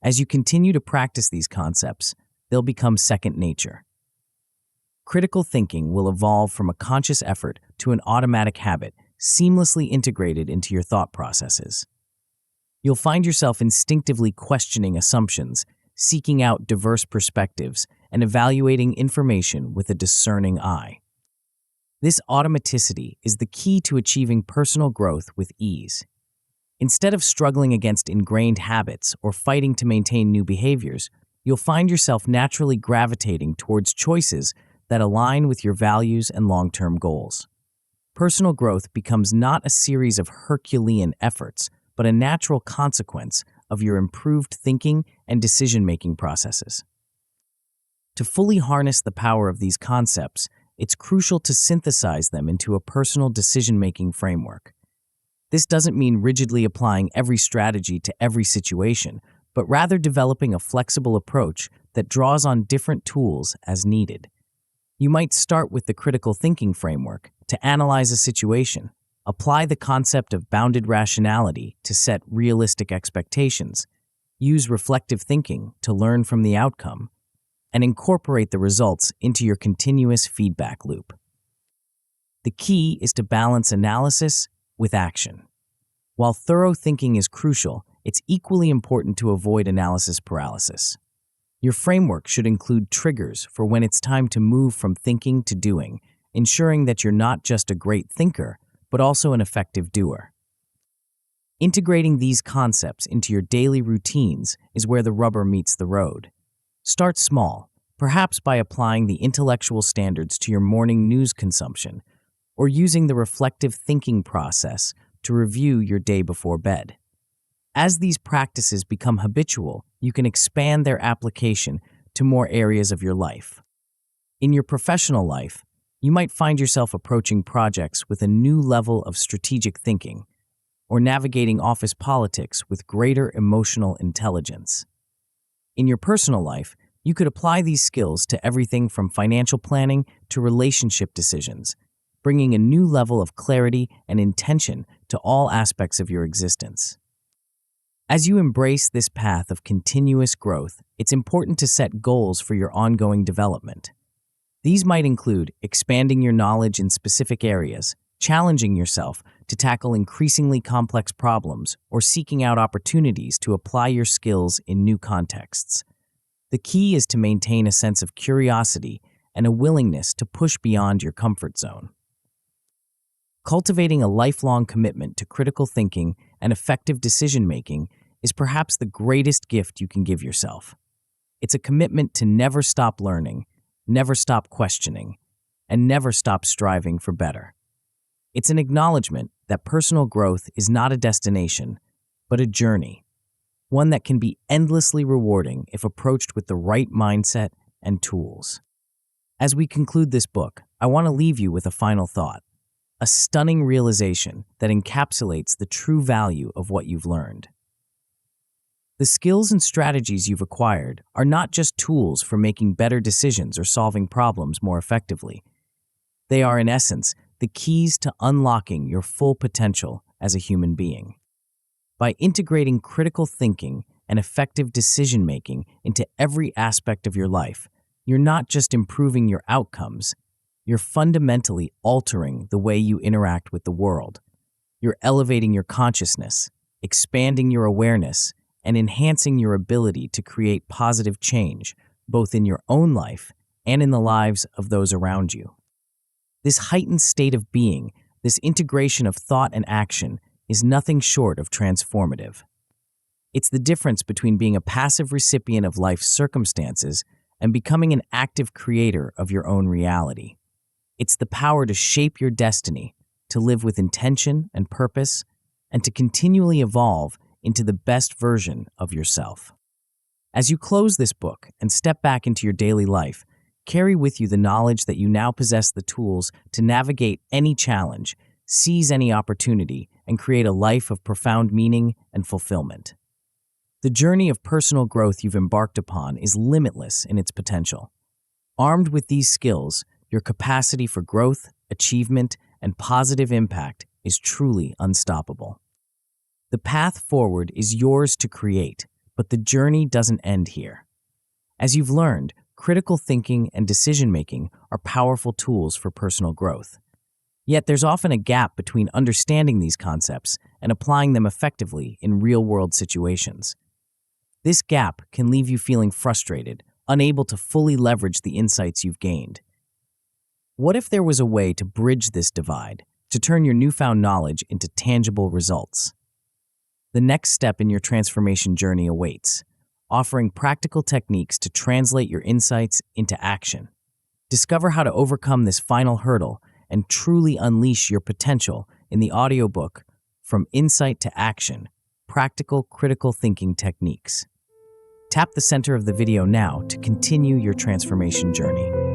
A: As you continue to practice these concepts, they'll become second nature. Critical thinking will evolve from a conscious effort to an automatic habit, seamlessly integrated into your thought processes. You'll find yourself instinctively questioning assumptions, seeking out diverse perspectives, and evaluating information with a discerning eye. This automaticity is the key to achieving personal growth with ease. Instead of struggling against ingrained habits or fighting to maintain new behaviors, you'll find yourself naturally gravitating towards choices that align with your values and long-term goals. Personal growth becomes not a series of Herculean efforts, but a natural consequence of your improved thinking and decision-making processes. To fully harness the power of these concepts, it's crucial to synthesize them into a personal decision-making framework. This doesn't mean rigidly applying every strategy to every situation, but rather developing a flexible approach that draws on different tools as needed. You might start with the critical thinking framework to analyze a situation, apply the concept of bounded rationality to set realistic expectations, use reflective thinking to learn from the outcome, and incorporate the results into your continuous feedback loop. The key is to balance analysis with action. While thorough thinking is crucial, it's equally important to avoid analysis paralysis. Your framework should include triggers for when it's time to move from thinking to doing, ensuring that you're not just a great thinker, but also an effective doer. Integrating these concepts into your daily routines is where the rubber meets the road. Start small, perhaps by applying the intellectual standards to your morning news consumption, or using the reflective thinking process to review your day before bed. As these practices become habitual, you can expand their application to more areas of your life. In your professional life, you might find yourself approaching projects with a new level of strategic thinking, or navigating office politics with greater emotional intelligence. In your personal life, you could apply these skills to everything from financial planning to relationship decisions, bringing a new level of clarity and intention to all aspects of your existence. As you embrace this path of continuous growth, it's important to set goals for your ongoing development. These might include expanding your knowledge in specific areas, challenging yourself to tackle increasingly complex problems, or seeking out opportunities to apply your skills in new contexts. The key is to maintain a sense of curiosity and a willingness to push beyond your comfort zone. Cultivating a lifelong commitment to critical thinking and effective decision-making is perhaps the greatest gift you can give yourself. It's a commitment to never stop learning, never stop questioning, and never stop striving for better. It's an acknowledgement that personal growth is not a destination, but a journey, one that can be endlessly rewarding if approached with the right mindset and tools. As we conclude this book, I want to leave you with a final thought, a stunning realization that encapsulates the true value of what you've learned. The skills and strategies you've acquired are not just tools for making better decisions or solving problems more effectively. They are, in essence, the keys to unlocking your full potential as a human being. By integrating critical thinking and effective decision-making into every aspect of your life, you're not just improving your outcomes, you're fundamentally altering the way you interact with the world. You're elevating your consciousness, expanding your awareness, and enhancing your ability to create positive change, both in your own life and in the lives of those around you. This heightened state of being, this integration of thought and action, is nothing short of transformative. It's the difference between being a passive recipient of life's circumstances and becoming an active creator of your own reality. It's the power to shape your destiny, to live with intention and purpose, and to continually evolve into the best version of yourself. As you close this book and step back into your daily life, carry with you the knowledge that you now possess the tools to navigate any challenge, seize any opportunity, and create a life of profound meaning and fulfillment. The journey of personal growth you've embarked upon is limitless in its potential. Armed with these skills, your capacity for growth, achievement, and positive impact is truly unstoppable. The path forward is yours to create, but the journey doesn't end here. As you've learned, critical thinking and decision-making are powerful tools for personal growth. Yet there's often a gap between understanding these concepts and applying them effectively in real-world situations. This gap can leave you feeling frustrated, unable to fully leverage the insights you've gained. What if there was a way to bridge this divide, to turn your newfound knowledge into tangible results? The next step in your transformation journey awaits, offering practical techniques to translate your insights into action. Discover how to overcome this final hurdle and truly unleash your potential in the audiobook, From Insight to Action, Practical Critical Thinking Techniques. Tap the center of the video now to continue your transformation journey.